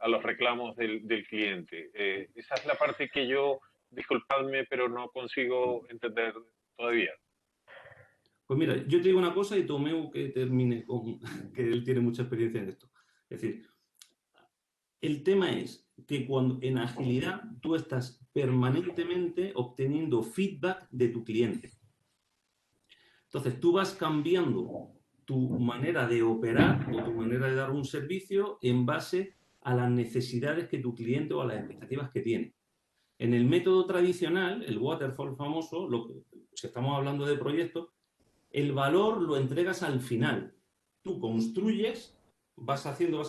los reclamos del cliente? Esa es la parte que yo, disculpadme, pero no consigo entender todavía. Pues mira, yo te digo una cosa y Tomeu que termine con que él tiene mucha experiencia en esto. Es decir, el tema es que cuando en agilidad tú estás permanentemente obteniendo feedback de tu cliente. Entonces tú vas cambiando tu manera de operar o tu manera de dar un servicio en base a las necesidades que tu cliente o a las expectativas que tiene. En el método tradicional, el waterfall famoso, si estamos hablando de proyectos, el valor lo entregas al final. Tú construyes, vas haciendo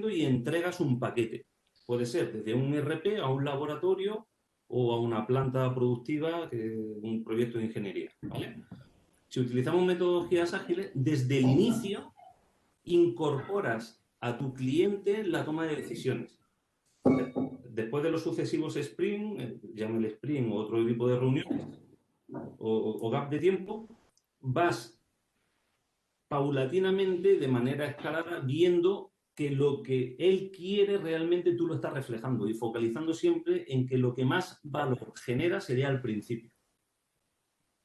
y entregas un paquete. Puede ser desde un ERP a un laboratorio o a una planta productiva, un proyecto de ingeniería, ¿vale? Si utilizamos metodologías ágiles, desde el inicio incorporas a tu cliente la toma de decisiones. Después de los sucesivos sprint, llámale sprint o otro tipo de reuniones o gap de tiempo, vas paulatinamente, de manera escalada, viendo que lo que él quiere realmente tú lo estás reflejando y focalizando siempre en que lo que más valor genera sería al principio.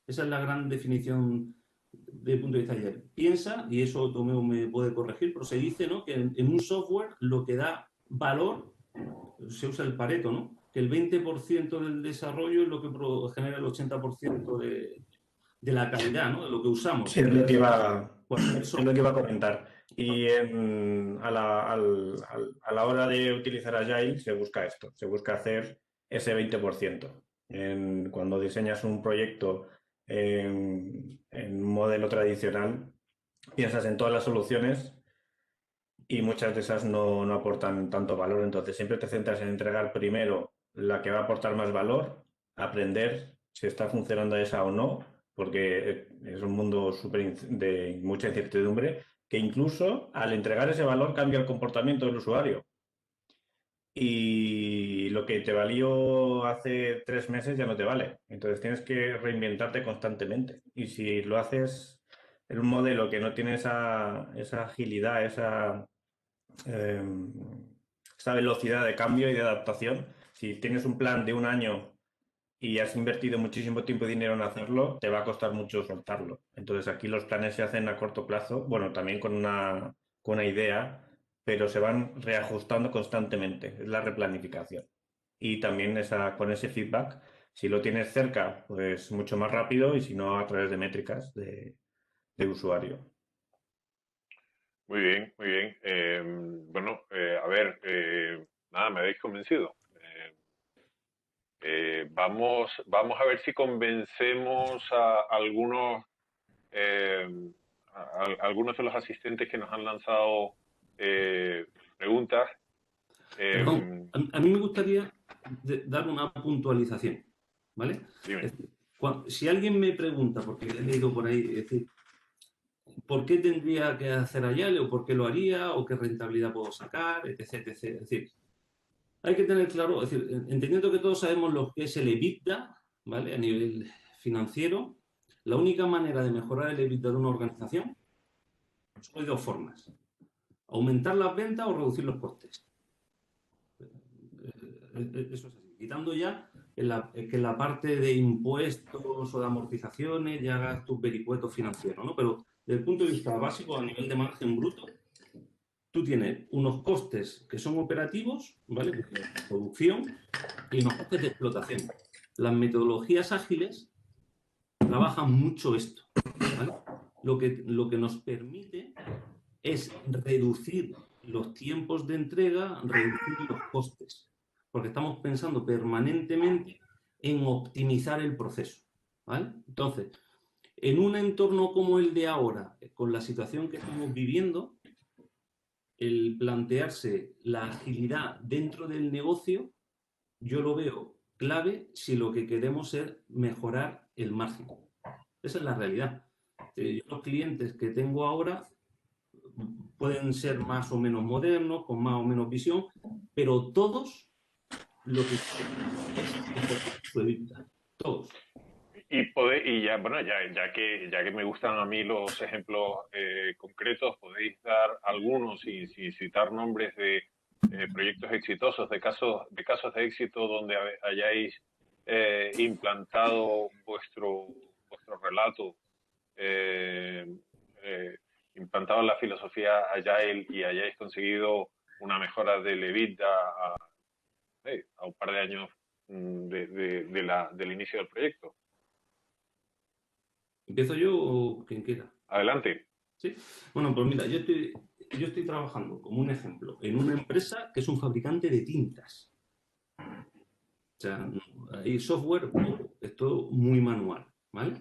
Esa es la gran definición desde el punto de vista de ayer. Piensa, y eso Tomeu me puede corregir, pero se dice, ¿no?, que en un software lo que da valor, se usa el Pareto, ¿no?, que el 20% del desarrollo es lo que genera el 80% de la calidad, ¿no?, de lo que usamos. Sí, es lo que iba a comentar. Y a la hora de utilizar Agile se busca esto, se busca hacer ese 20%. Cuando diseñas un proyecto en un modelo tradicional, piensas en todas las soluciones y muchas de esas no aportan tanto valor. Entonces siempre te centras en entregar primero la que va a aportar más valor, aprender si está funcionando esa o no, porque es un mundo de mucha incertidumbre, que incluso al entregar ese valor cambia el comportamiento del usuario. y lo que te valió hace 3 meses ya no te vale. Entonces tienes que reinventarte constantemente. Y si lo haces en un modelo que no tiene esa agilidad, eh, esa velocidad de cambio y de adaptación, si tienes un plan de un año y has invertido muchísimo tiempo y dinero en hacerlo, te va a costar mucho soltarlo. Entonces aquí los planes se hacen a corto plazo, bueno, también con una idea, pero se van reajustando constantemente. Es la replanificación. Y también con ese feedback, si lo tienes cerca, pues mucho más rápido y si no, a través de métricas de usuario. Muy bien, muy bien. Bueno, a ver, nada, me habéis convencido. Vamos a ver si convencemos a eh, algunos de los asistentes que nos han lanzado preguntas. Perdón, Eh, a mí me gustaría dar una puntualización, ¿vale? Dime. Es decir, si alguien me pregunta, porque he leído por ahí, es decir, ¿por qué tendría que hacer Ayale o por qué lo haría o qué rentabilidad puedo sacar, etc, etc? Es decir, hay que tener claro, es decir, entendiendo que todos sabemos lo que es el EBITDA, ¿vale? A nivel financiero, la única manera de mejorar el EBITDA de una organización son de dos formas: aumentar las ventas o reducir los costes. Eso es así. Quitando ya que en la parte de impuestos o de amortizaciones ya hagas tus vericuetos financieros, ¿no? Pero desde el punto de vista básico, a nivel de margen bruto, tú tienes unos costes que son operativos, ¿vale? De producción, y unos costes de explotación. Las metodologías ágiles trabajan mucho esto, ¿vale? Lo que nos permite es reducir los tiempos de entrega, reducir los costes, porque estamos pensando permanentemente en optimizar el proceso, ¿vale? Entonces, en un entorno como el de ahora, con la situación que estamos viviendo, el plantearse la agilidad dentro del negocio, yo lo veo clave si lo que queremos es mejorar el margen. Esa es la realidad. Los clientes que tengo ahora pueden ser más o menos modernos, con más o menos visión, pero todos lo que quieren es mejorar su EBITDA. Todos. Y ya, bueno, ya que me gustan a mí los ejemplos concretos, podéis dar algunos, sin citar nombres, de proyectos exitosos, de casos de éxito donde hayáis implantado vuestro relato, eh, eh, implantado la filosofía Agile y hayáis conseguido una mejora del EBITDA a un par de años del inicio del proyecto. ¿Empiezo yo o quien quiera? Adelante. ¿Sí? Bueno, pues mira, yo estoy trabajando como un ejemplo en una empresa que es un fabricante de tintas. O sea, hay software, es todo muy manual, ¿vale?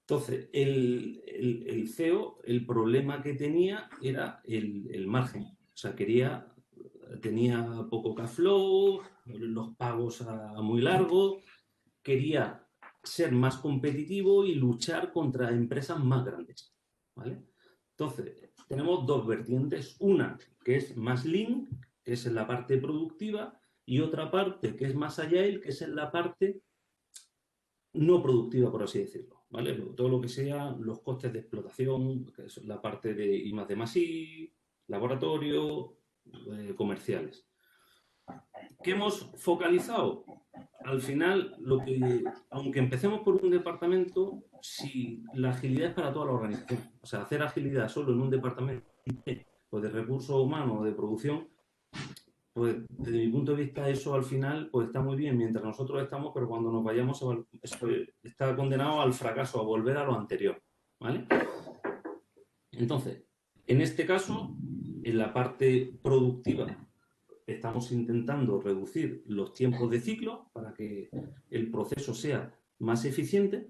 Entonces, el CEO, el problema que tenía era el margen. O sea, tenía poco cash flow, los pagos a muy largo, quería ser más competitivo y luchar contra empresas más grandes, ¿vale? Entonces, tenemos dos vertientes. Una que es más lean, que es en la parte productiva, y otra parte que es más agile, que es en la parte no productiva, por así decirlo, ¿vale? Todo lo que sea los costes de explotación, que es la parte de I+D+I, laboratorio, comerciales. ¿Qué hemos focalizado? Al final, aunque empecemos por un departamento, si la agilidad es para toda la organización, o sea, hacer agilidad solo en un departamento pues de recursos humanos o de producción, pues desde mi punto de vista eso al final pues está muy bien mientras nosotros estamos, pero cuando nos vayamos eso está condenado al fracaso, a volver a lo anterior, ¿vale? Entonces, en este caso, en la parte productiva, estamos intentando reducir los tiempos de ciclo para que el proceso sea más eficiente,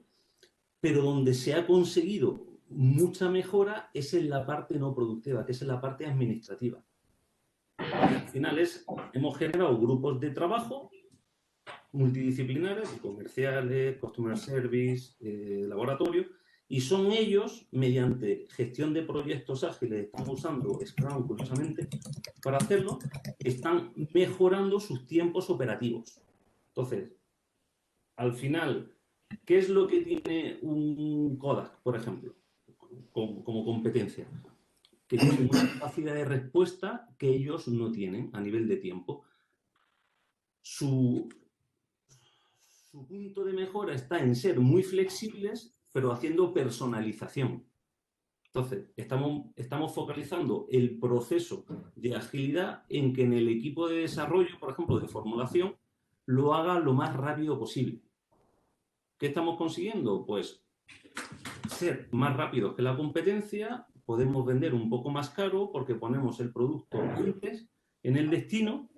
pero donde se ha conseguido mucha mejora es en la parte no productiva, que es en la parte administrativa. Al final hemos generado grupos de trabajo multidisciplinares, comerciales, customer service, laboratorio, Y son ellos, mediante gestión de proyectos ágiles, están usando Scrum, curiosamente, para hacerlo, están mejorando sus tiempos operativos. Entonces, al final, ¿qué es lo que tiene un Kodak, por ejemplo, como competencia? Que tienen una capacidad de respuesta que ellos no tienen a nivel de tiempo. Su punto de mejora está en ser muy flexibles, pero haciendo personalización. Entonces, estamos focalizando el proceso de agilidad en que en el equipo de desarrollo, por ejemplo, de formulación, lo haga lo más rápido posible. ¿Qué estamos consiguiendo? Pues ser más rápidos que la competencia, podemos vender un poco más caro porque ponemos el producto antes en el destino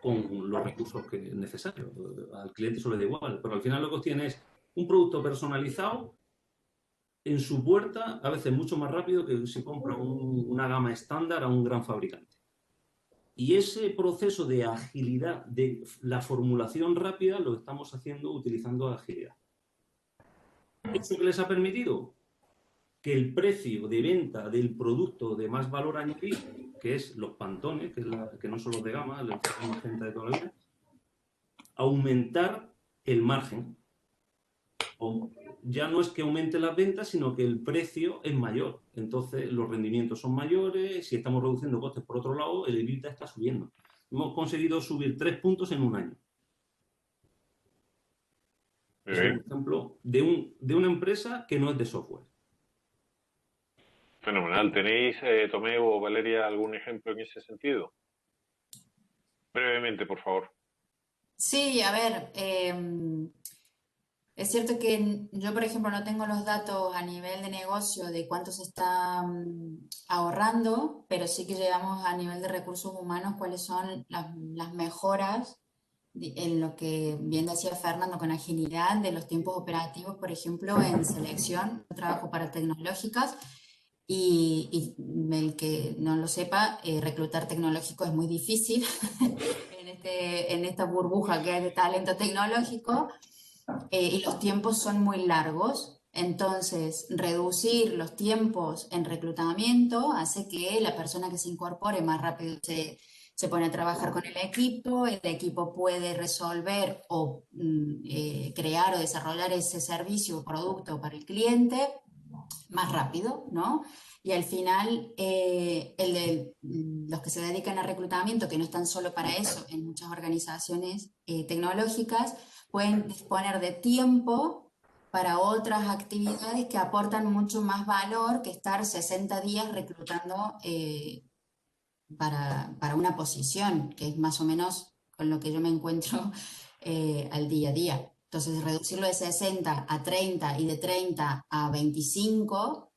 con los recursos que es necesario. Al cliente eso le da igual, pero al final lo que obtiene es un producto personalizado en su puerta, a veces mucho más rápido que si compra una gama estándar a un gran fabricante. Y ese proceso de agilidad, de la formulación rápida, lo estamos haciendo utilizando agilidad. ¿Eso que les ha permitido? Que el precio de venta del producto de más valor añadido, que es los Pantone, que no son los de gama, el enfoque magenta de toda la vida, aumentar el margen. Ya no es que aumente las ventas, sino que el precio es mayor. Entonces, los rendimientos son mayores. Si estamos reduciendo costes por otro lado, el EBITDA está subiendo. Hemos conseguido subir 3 puntos en un año. Es un ejemplo de una empresa que no es de software. Fenomenal. ¿Tenéis, Tomeu o Valeria, algún ejemplo en ese sentido? Brevemente, por favor. Sí, a ver, es cierto que yo, por ejemplo, no tengo los datos a nivel de negocio de cuánto se está ahorrando, pero sí que llevamos a nivel de recursos humanos cuáles son las mejoras en lo que bien decía Fernando, con agilidad de los tiempos operativos, por ejemplo, en selección. Yo trabajo para tecnológicas y el que no lo sepa, reclutar tecnológico es muy difícil en esta burbuja que hay de talento tecnológico. Y los tiempos son muy largos. Entonces, reducir los tiempos en reclutamiento hace que la persona que se incorpore más rápido se pone a trabajar con el equipo puede resolver o crear o desarrollar ese servicio o producto para el cliente más rápido, ¿no? Y al final, los que se dedican a reclutamiento, que no están solo para eso, en muchas organizaciones tecnológicas, pueden disponer de tiempo para otras actividades que aportan mucho más valor que estar 60 días reclutando para una posición, que es más o menos con lo que yo me encuentro al día a día. Entonces, reducirlo de 60 a 30 y de 30 a 25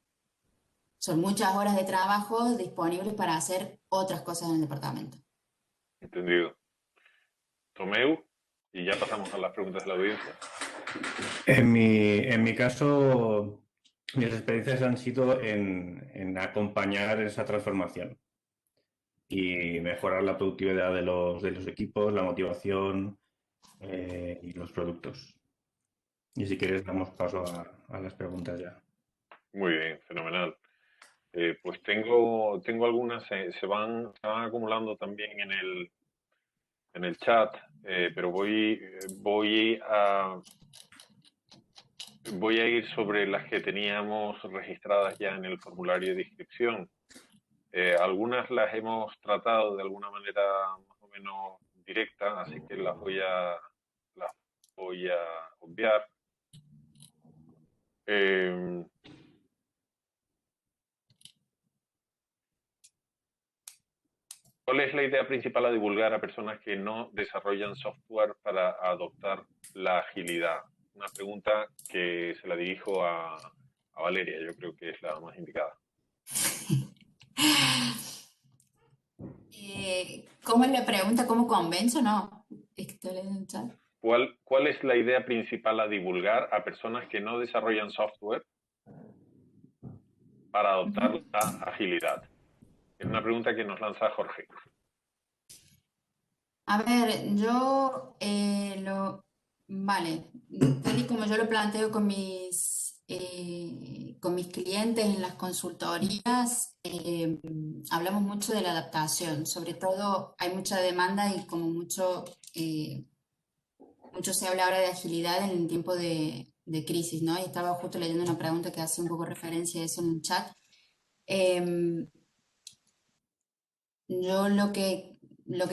son muchas horas de trabajo disponibles para hacer otras cosas en el departamento. Entendido. Tomeu, y ya pasamos a las preguntas de la audiencia. En mi caso, mis experiencias han sido en acompañar esa transformación y mejorar la productividad de los equipos, la motivación y los productos. Y si quieres, damos paso a las preguntas ya. Muy bien, fenomenal. Pues tengo algunas, se van acumulando también en el chat, pero voy a ir sobre las que teníamos registradas ya en el formulario de inscripción. Algunas las hemos tratado de alguna manera más o menos directa, así que las voy a obviar. ¿Cuál es la idea principal a divulgar a personas que no desarrollan software para adoptar la agilidad? Una pregunta que se la dirijo a Valeria, yo creo que es la más indicada. ¿Cómo es la pregunta? ¿Cómo convenzo? No. Estoy leyendo el chat. ¿Cuál es la idea principal a divulgar a personas que no desarrollan software para adoptar la agilidad? Es una pregunta que nos lanza Jorge. A ver, yo vale, tal y como yo lo planteo con mis con mis clientes en las consultorías hablamos mucho de la adaptación, sobre todo hay mucha demanda y como mucho se habla ahora de agilidad en el tiempo de crisis, ¿no? Y estaba justo leyendo una pregunta que hace un poco referencia a eso en el chat. Em, yo lo que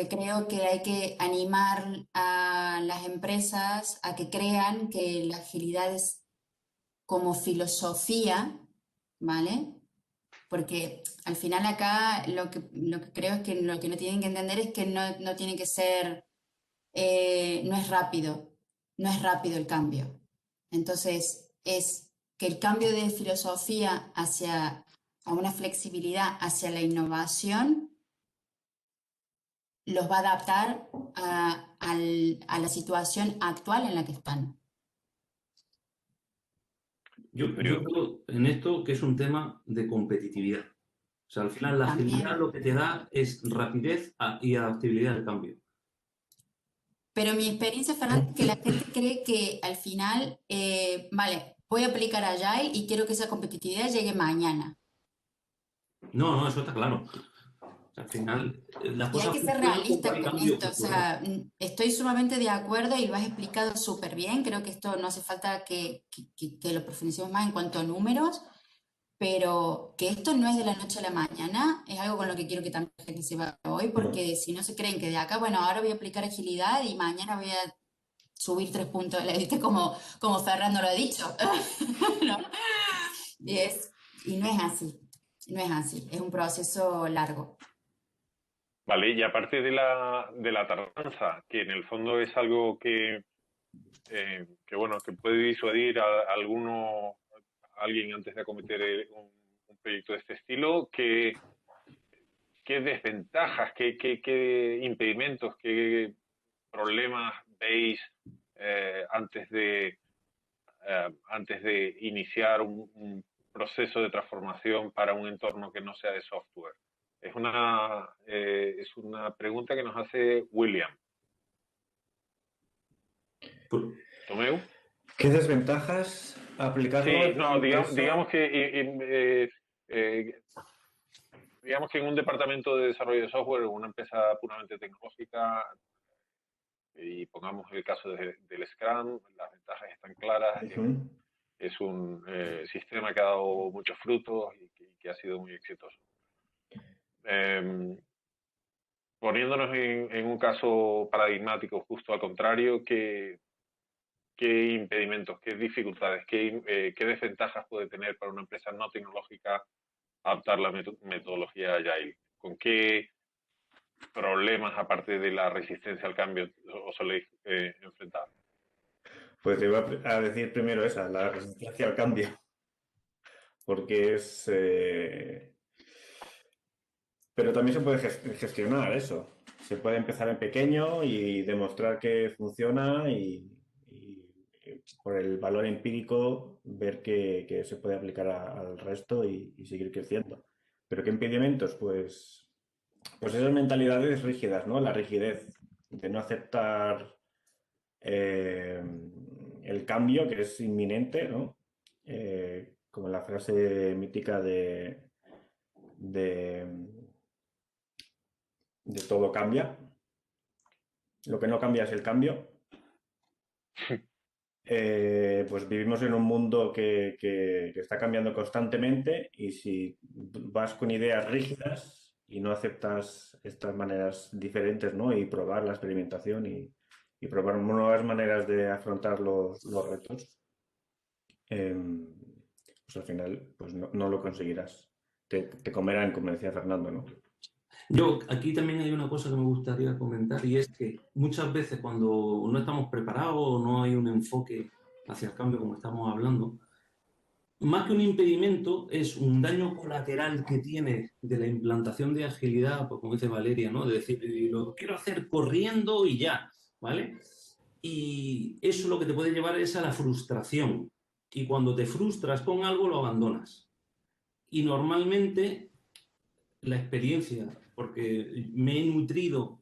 creo que hay que animar a las empresas a que crean que la agilidad es como filosofía, ¿vale? Porque al final acá lo que creo es que lo que no tienen que entender es que no tiene que ser, no es rápido el cambio. Entonces, es que el cambio de filosofía hacia a una flexibilidad, hacia la innovación, los va a adaptar a la situación actual en la que están. Yo creo en esto que es un tema de competitividad. O sea, al final la agilidad También. lo que te da es rapidez y adaptabilidad al cambio. Pero mi experiencia, Fernando, es que la gente cree que al final, vale, voy a aplicar Agile y quiero que esa competitividad llegue mañana. No, no, eso está claro. O sea, al final las Y hay cosas que ser funcionan cuando realista hay con cambio esto. O cultural. sea, estoy sumamente de acuerdo y lo has explicado súper bien. Creo que esto no hace falta que lo profundicemos más en cuanto a números, pero que esto no es de la noche a la mañana, es algo con lo que quiero que también la gente se va hoy, porque si no se creen que de acá, bueno, ahora voy a aplicar agilidad y mañana voy a subir 3 puntos, le diste como Fernando lo ha dicho. ¿No? Y no es así, no es así, es un proceso largo. Vale, y aparte de la tardanza, que en el fondo es algo que bueno, que puede disuadir a alguien antes de acometer un proyecto de este estilo, ¿qué desventajas, qué impedimentos, qué problemas veis antes de iniciar un proceso de transformación para un entorno que no sea de software? Es una pregunta que nos hace William. ¿Tomeu? ¿Qué desventajas aplicarlo Sí, en una no, empresa? digamos que en un departamento de desarrollo de software, en una empresa puramente tecnológica, y pongamos el caso del Scrum, las ventajas están claras. Ujú. Es un sistema que ha dado muchos frutos y que ha sido muy exitoso. Poniéndonos en un caso paradigmático, justo al contrario, ¿qué impedimentos, qué dificultades, qué desventajas puede tener para una empresa no tecnológica adaptar la metodología Agile? ¿Con qué problemas, aparte de la resistencia al cambio, os soléis enfrentar? Pues te iba a decir primero esa, la resistencia al cambio, porque es... pero también se puede gestionar eso. Se puede empezar en pequeño y demostrar que funciona y por el valor empírico ver que se puede aplicar al resto y seguir creciendo. ¿Pero qué impedimentos? Pues esas mentalidades rígidas, ¿no? La rigidez de no aceptar eh, el cambio que es inminente, ¿no? Como la frase mítica de, de todo cambia. Lo que no cambia es el cambio. Pues vivimos en un mundo que está cambiando constantemente y si vas con ideas rígidas y no aceptas estas maneras diferentes, ¿no? Y probar la experimentación y probar nuevas maneras de afrontar los retos, pues al final pues no lo conseguirás. Te comerán, como decía Fernando, ¿no? Yo, aquí también hay una cosa que me gustaría comentar y es que muchas veces cuando no estamos preparados o no hay un enfoque hacia el cambio como estamos hablando, más que un impedimento es un daño colateral que tiene de la implantación de agilidad, pues como dice Valeria, ¿no? De decir, lo quiero hacer corriendo y ya, ¿vale? Y eso lo que te puede llevar es a la frustración. Y cuando te frustras con algo, lo abandonas. Y normalmente la experiencia, porque me he nutrido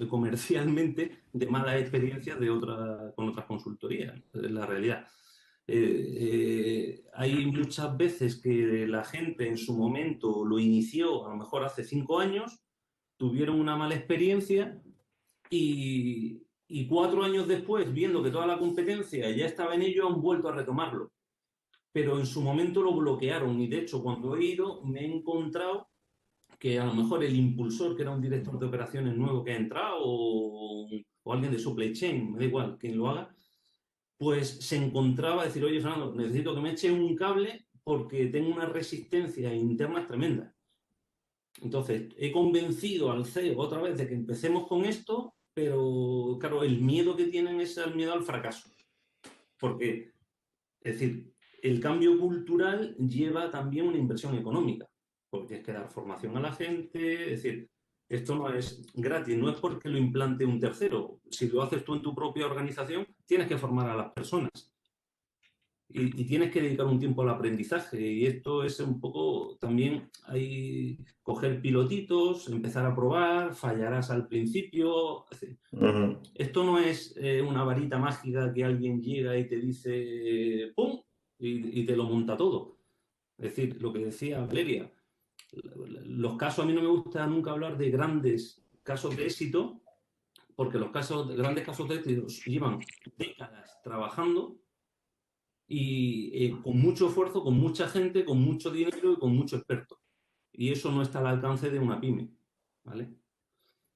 comercialmente de malas experiencias con otras consultorías, es la realidad. Hay muchas veces que la gente en su momento lo inició, a lo mejor hace 5 años, tuvieron una mala experiencia y 4 años después, viendo que toda la competencia ya estaba en ello, han vuelto a retomarlo. Pero en su momento lo bloquearon y de hecho cuando he ido me he encontrado que a lo mejor el impulsor, que era un director de operaciones nuevo que ha entrado o alguien de supply chain, me da igual quien lo haga, pues se encontraba a decir, oye, Fernando, necesito que me eche un cable porque tengo una resistencia interna tremenda. Entonces, he convencido al CEO otra vez de que empecemos con esto, pero claro, el miedo que tienen es el miedo al fracaso. Porque, es decir, el cambio cultural lleva también una inversión económica, porque tienes que dar formación a la gente, es decir, esto no es gratis, no es porque lo implante un tercero. Si lo haces tú en tu propia organización, tienes que formar a las personas. Y tienes que dedicar un tiempo al aprendizaje y esto es un poco también hay coger pilotitos, empezar a probar, fallarás al principio. Esto no es una varita mágica que alguien llega y te dice ¡pum! Y te lo monta todo. Es decir, lo que decía Valeria, los casos, a mí no me gusta nunca hablar de grandes casos de éxito, porque los grandes casos de éxito llevan décadas trabajando y con mucho esfuerzo, con mucha gente, con mucho dinero y con mucho experto. Y eso no está al alcance de una pyme, ¿vale?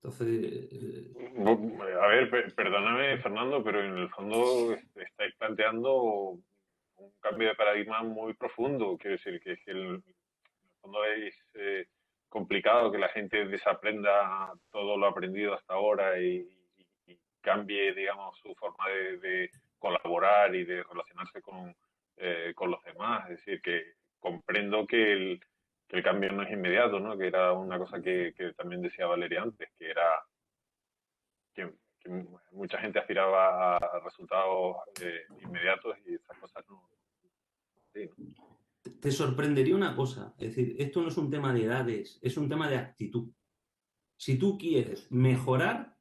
Entonces... A ver, perdóname, Fernando, pero en el fondo estáis planteando un cambio de paradigma muy profundo. Quiero decir que en el fondo es complicado que la gente desaprenda todo lo aprendido hasta ahora y cambie, digamos, su forma de colaborar y de relacionarse con los demás. Es decir, que comprendo que el cambio no es inmediato, ¿no? Que era una cosa que también decía Valeria antes, que era que mucha gente aspiraba a resultados inmediatos y esas cosas no. Sí, ¿no? Te sorprendería una cosa, es decir, esto no es un tema de edades, es un tema de actitud. Si tú quieres mejorar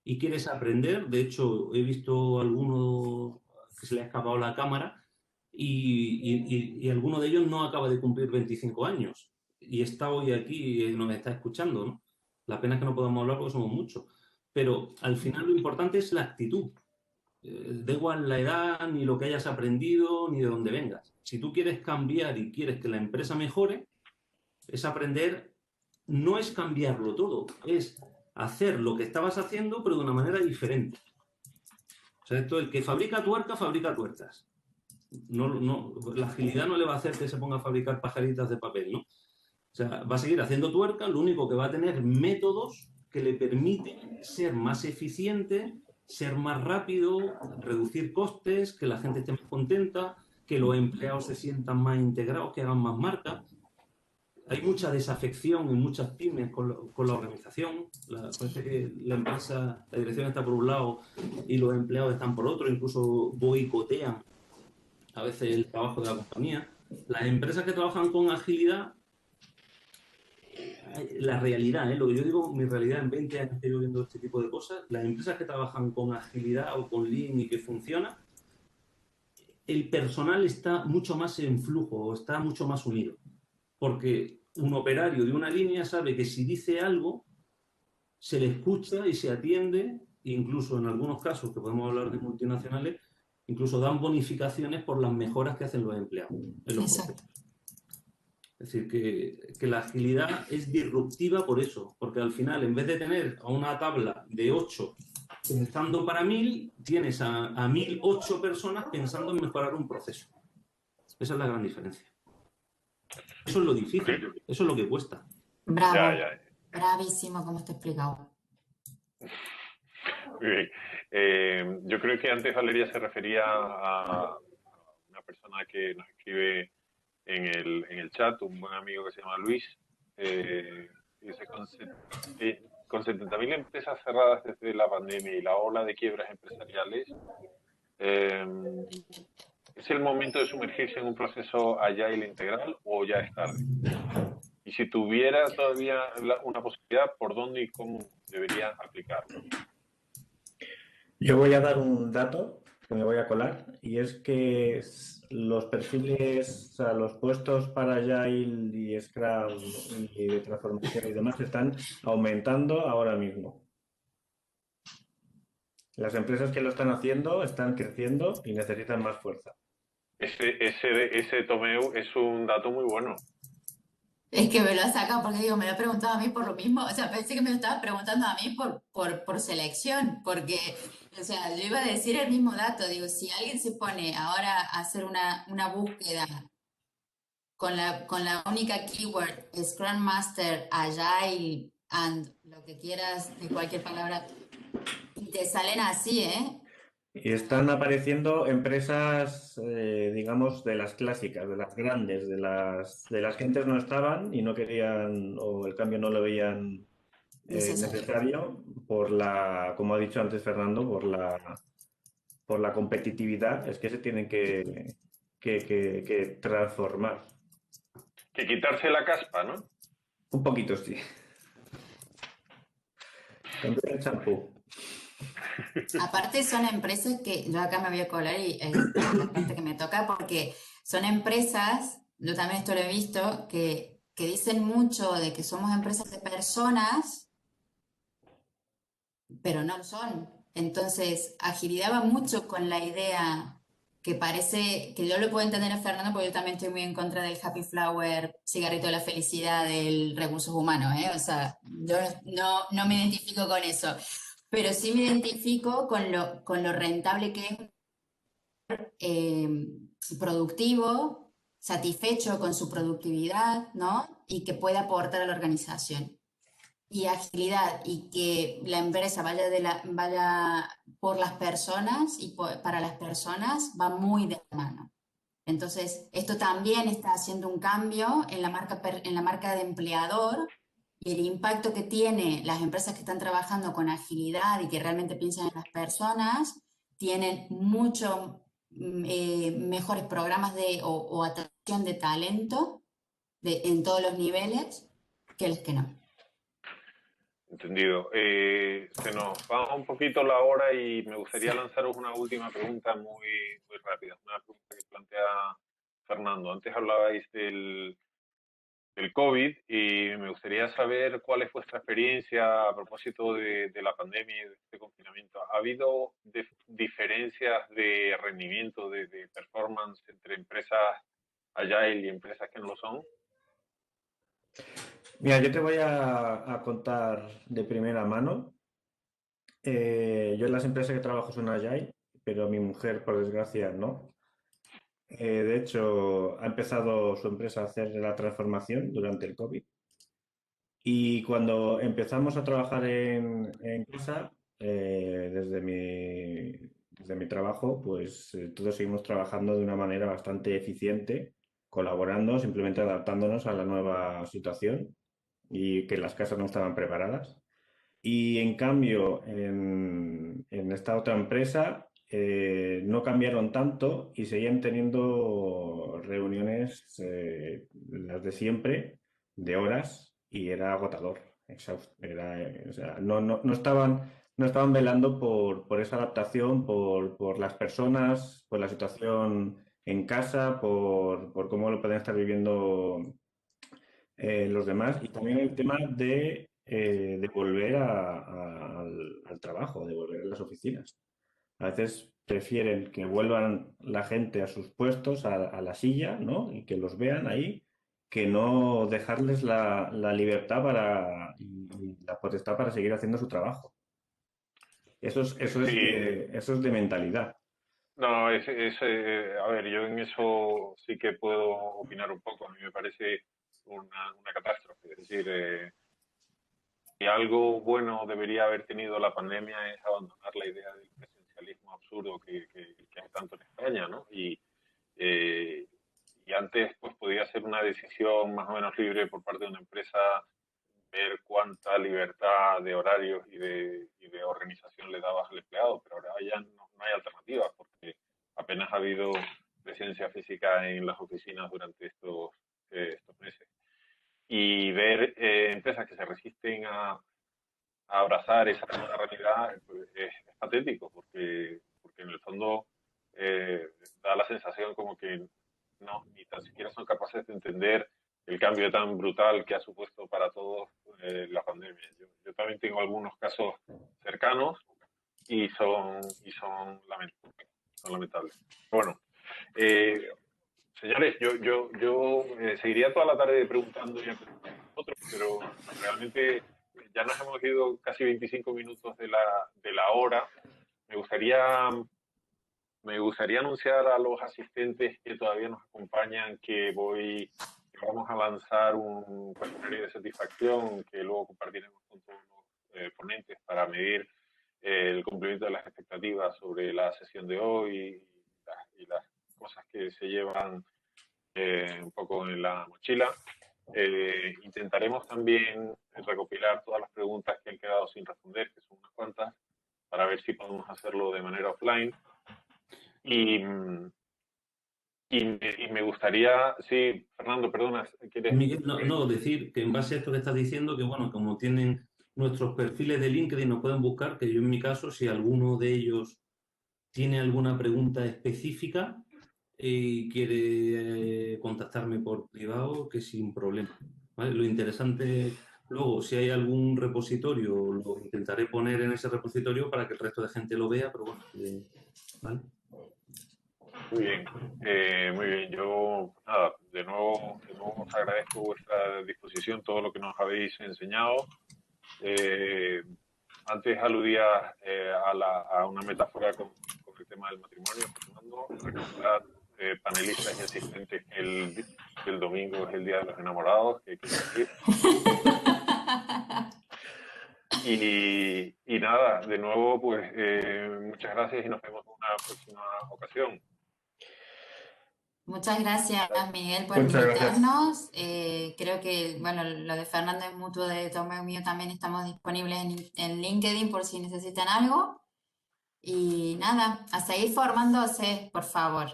y quieres aprender, de hecho he visto alguno que se le ha escapado la cámara y alguno de ellos no acaba de cumplir 25 años y está hoy aquí y nos está escuchando, ¿no? La pena es que no podamos hablar porque somos muchos, pero al final lo importante es la actitud. Da igual la edad, ni lo que hayas aprendido, ni de dónde vengas. Si tú quieres cambiar y quieres que la empresa mejore, es aprender, no es cambiarlo todo, es hacer lo que estabas haciendo, pero de una manera diferente. O sea, esto, el que fabrica tuercas. La agilidad no le va a hacer que se ponga a fabricar pajaritas de papel, ¿no? O sea, va a seguir haciendo tuercas, lo único que va a tener métodos que le permiten ser más eficiente, ser más rápido, reducir costes, que la gente esté más contenta, que los empleados se sientan más integrados, que hagan más marca. Hay mucha desafección en muchas pymes con la organización. Parece que la empresa, la dirección está por un lado y los empleados están por otro, incluso boicotean a veces el trabajo de la compañía. Las empresas que trabajan con agilidad, la realidad, lo que yo digo, mi realidad en 20 años que yo viendo este tipo de cosas, las empresas que trabajan con agilidad o con Lean y que funciona, el personal está mucho más en flujo, está mucho más unido. Porque un operario de una línea sabe que si dice algo, se le escucha y se atiende, incluso en algunos casos, que podemos hablar de multinacionales, incluso dan bonificaciones por las mejoras que hacen los empleados en los procesos. Es decir, que la agilidad es disruptiva por eso, porque al final, en vez de tener a una tabla de 8 pensando para 1000, tienes a 1008 personas pensando en mejorar un proceso. Esa es la gran diferencia. Eso es lo difícil, eso es lo que cuesta. Bravo, Ya. bravísimo como te he explicado. Yo creo que antes Valeria se refería a una persona que nos escribe en el chat, un buen amigo que se llama Luis. Dice, con 70.000 empresas cerradas desde la pandemia y la ola de quiebras empresariales, ¿es el momento de sumergirse en un proceso agile integral o ya es tarde? Y si tuviera todavía una posibilidad, ¿por dónde y cómo debería aplicarlo? Yo voy a dar un dato que me voy a colar, y es que los perfiles, o sea, los puestos para Agile y Scrum y de transformación y demás están aumentando ahora mismo. Las empresas que lo están haciendo están creciendo y necesitan más fuerza. Ese Tomeu es un dato muy bueno. Es que me lo ha sacado porque digo, me lo ha preguntado a mí por lo mismo, o sea, pensé que me lo estaba preguntando a mí por selección, porque, o sea, yo iba a decir el mismo dato, digo, si alguien se pone ahora a hacer una búsqueda con la única keyword Scrum Master, Agile and lo que quieras de cualquier palabra, y te salen así, ¿eh? Y están apareciendo empresas, digamos, de las clásicas, de las grandes, de las que antes no estaban y no querían, o el cambio no lo veían Necesario. necesario por la, como ha dicho antes Fernando, por la competitividad, es que se tienen que transformar. Que quitarse la caspa, ¿no? Un poquito, sí. Cambiar el champú. Aparte son empresas que yo acá me voy a colar y es la parte que me toca porque son empresas, yo también esto lo he visto, que dicen mucho de que somos empresas de personas, pero no lo son. Entonces, agilidad va mucho con la idea que parece, que yo lo puedo entender a Fernando, porque yo también estoy muy en contra del happy flower, cigarrito de la felicidad del recursos humanos, ¿eh? O sea, yo no me identifico con eso, pero sí me identifico con lo rentable que es eh, productivo, satisfecho con su productividad, ¿no? Y que pueda aportar a la organización y agilidad y que la empresa vaya por las personas y para las personas va muy de la mano. Entonces, esto también está haciendo un cambio en la marca de empleador y el impacto que tiene las empresas que están trabajando con agilidad y que realmente piensan en las personas, tienen mucho mejores programas o atracción de talento en todos los niveles que los que no. Entendido. Se nos va un poquito la hora y me gustaría lanzaros una última pregunta muy rápida. Una pregunta que plantea Fernando. Antes hablabais del COVID y me gustaría saber cuál es vuestra experiencia a propósito de la pandemia y de este confinamiento. ¿Ha habido diferencias de rendimiento, de performance entre empresas agile y empresas que no lo son? Mira, yo te voy a contar de primera mano. Yo en las empresas que trabajo son Agile, pero mi mujer, por desgracia, no. De hecho, ha empezado su empresa a hacer la transformación durante el COVID. Y cuando empezamos a trabajar en casa, desde mi trabajo, pues todos seguimos trabajando de una manera bastante eficiente, colaborando, simplemente adaptándonos a la nueva situación y que las casas no estaban preparadas. Y en cambio, en esta otra empresa no cambiaron tanto y seguían teniendo reuniones, las de siempre, de horas, y era agotador, exhausto. O sea, no estaban velando por esa adaptación, por las personas, por la situación en casa, por cómo lo pueden estar viviendo los demás, y también el tema de volver al trabajo, de volver a las oficinas. A veces prefieren que vuelvan la gente a sus puestos, a la silla, ¿no? Y que los vean ahí, que no dejarles la libertad y la potestad para seguir haciendo su trabajo. Sí, Eso es de mentalidad. no, a ver, yo en eso sí que puedo opinar un poco. A mí me parece una catástrofe. Es decir, si algo bueno debería haber tenido la pandemia es abandonar la idea del presencialismo absurdo que hay tanto en España, ¿no? Eh, y antes, pues podía ser una decisión más o menos libre por parte de una empresa ver cuánta libertad de horarios y de organización le dabas al empleado, pero ahora ya no hay alternativas porque apenas ha habido presencia física en las oficinas durante estos meses. Y ver empresas que se resisten a abrazar esa nueva realidad pues, es patético porque en el fondo da la sensación como que no, ni tan siquiera son capaces de entender el cambio tan brutal que ha supuesto para todos la pandemia. Yo también tengo algunos casos cercanos y son lamentables. Bueno, señores, yo seguiría toda la tarde preguntando y aprendiendo a vosotros, pero realmente ya nos hemos ido casi 25 minutos de la hora. Me gustaría anunciar a los asistentes que todavía nos acompañan que vamos a lanzar un cuestionario de satisfacción que luego compartiremos con todos los ponentes para medir el cumplimiento de las expectativas sobre la sesión de hoy y las cosas que se llevan un poco en la mochila. Intentaremos también recopilar todas las preguntas que han quedado sin responder, que son unas cuantas, para ver si podemos hacerlo de manera offline. Y me gustaría, sí, Fernando, perdona, ¿quieres? Miguel, no, decir que en base a esto que estás diciendo, que bueno, como tienen nuestros perfiles de LinkedIn, nos pueden buscar, que yo en mi caso, si alguno de ellos tiene alguna pregunta específica y quiere contactarme por privado, que sin problema, ¿vale? Lo interesante, luego, si hay algún repositorio, lo intentaré poner en ese repositorio para que el resto de gente lo vea, pero bueno, ¿vale? Muy bien, muy bien. Yo, nada, de nuevo os agradezco vuestra disposición, todo lo que nos habéis enseñado. Antes aludía a una metáfora con el tema del matrimonio, Fernando. Recordad, panelistas y asistentes, que el domingo es el Día de los Enamorados, que hay que decir. Y nada, de nuevo, pues muchas gracias y nos vemos en una próxima ocasión. Muchas gracias, Miguel, por Muchas invitarnos. Creo que, bueno, lo de Fernando es mutuo, de Tomeo mío también estamos disponibles en LinkedIn por si necesitan algo. Y nada, a seguir formándose, por favor.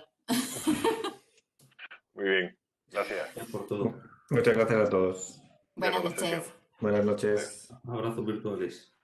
Muy bien, gracias. Gracias por todo. Muchas gracias a todos. Buenas Cierro la sesión. noches. Buenas noches. Abrazos virtuales.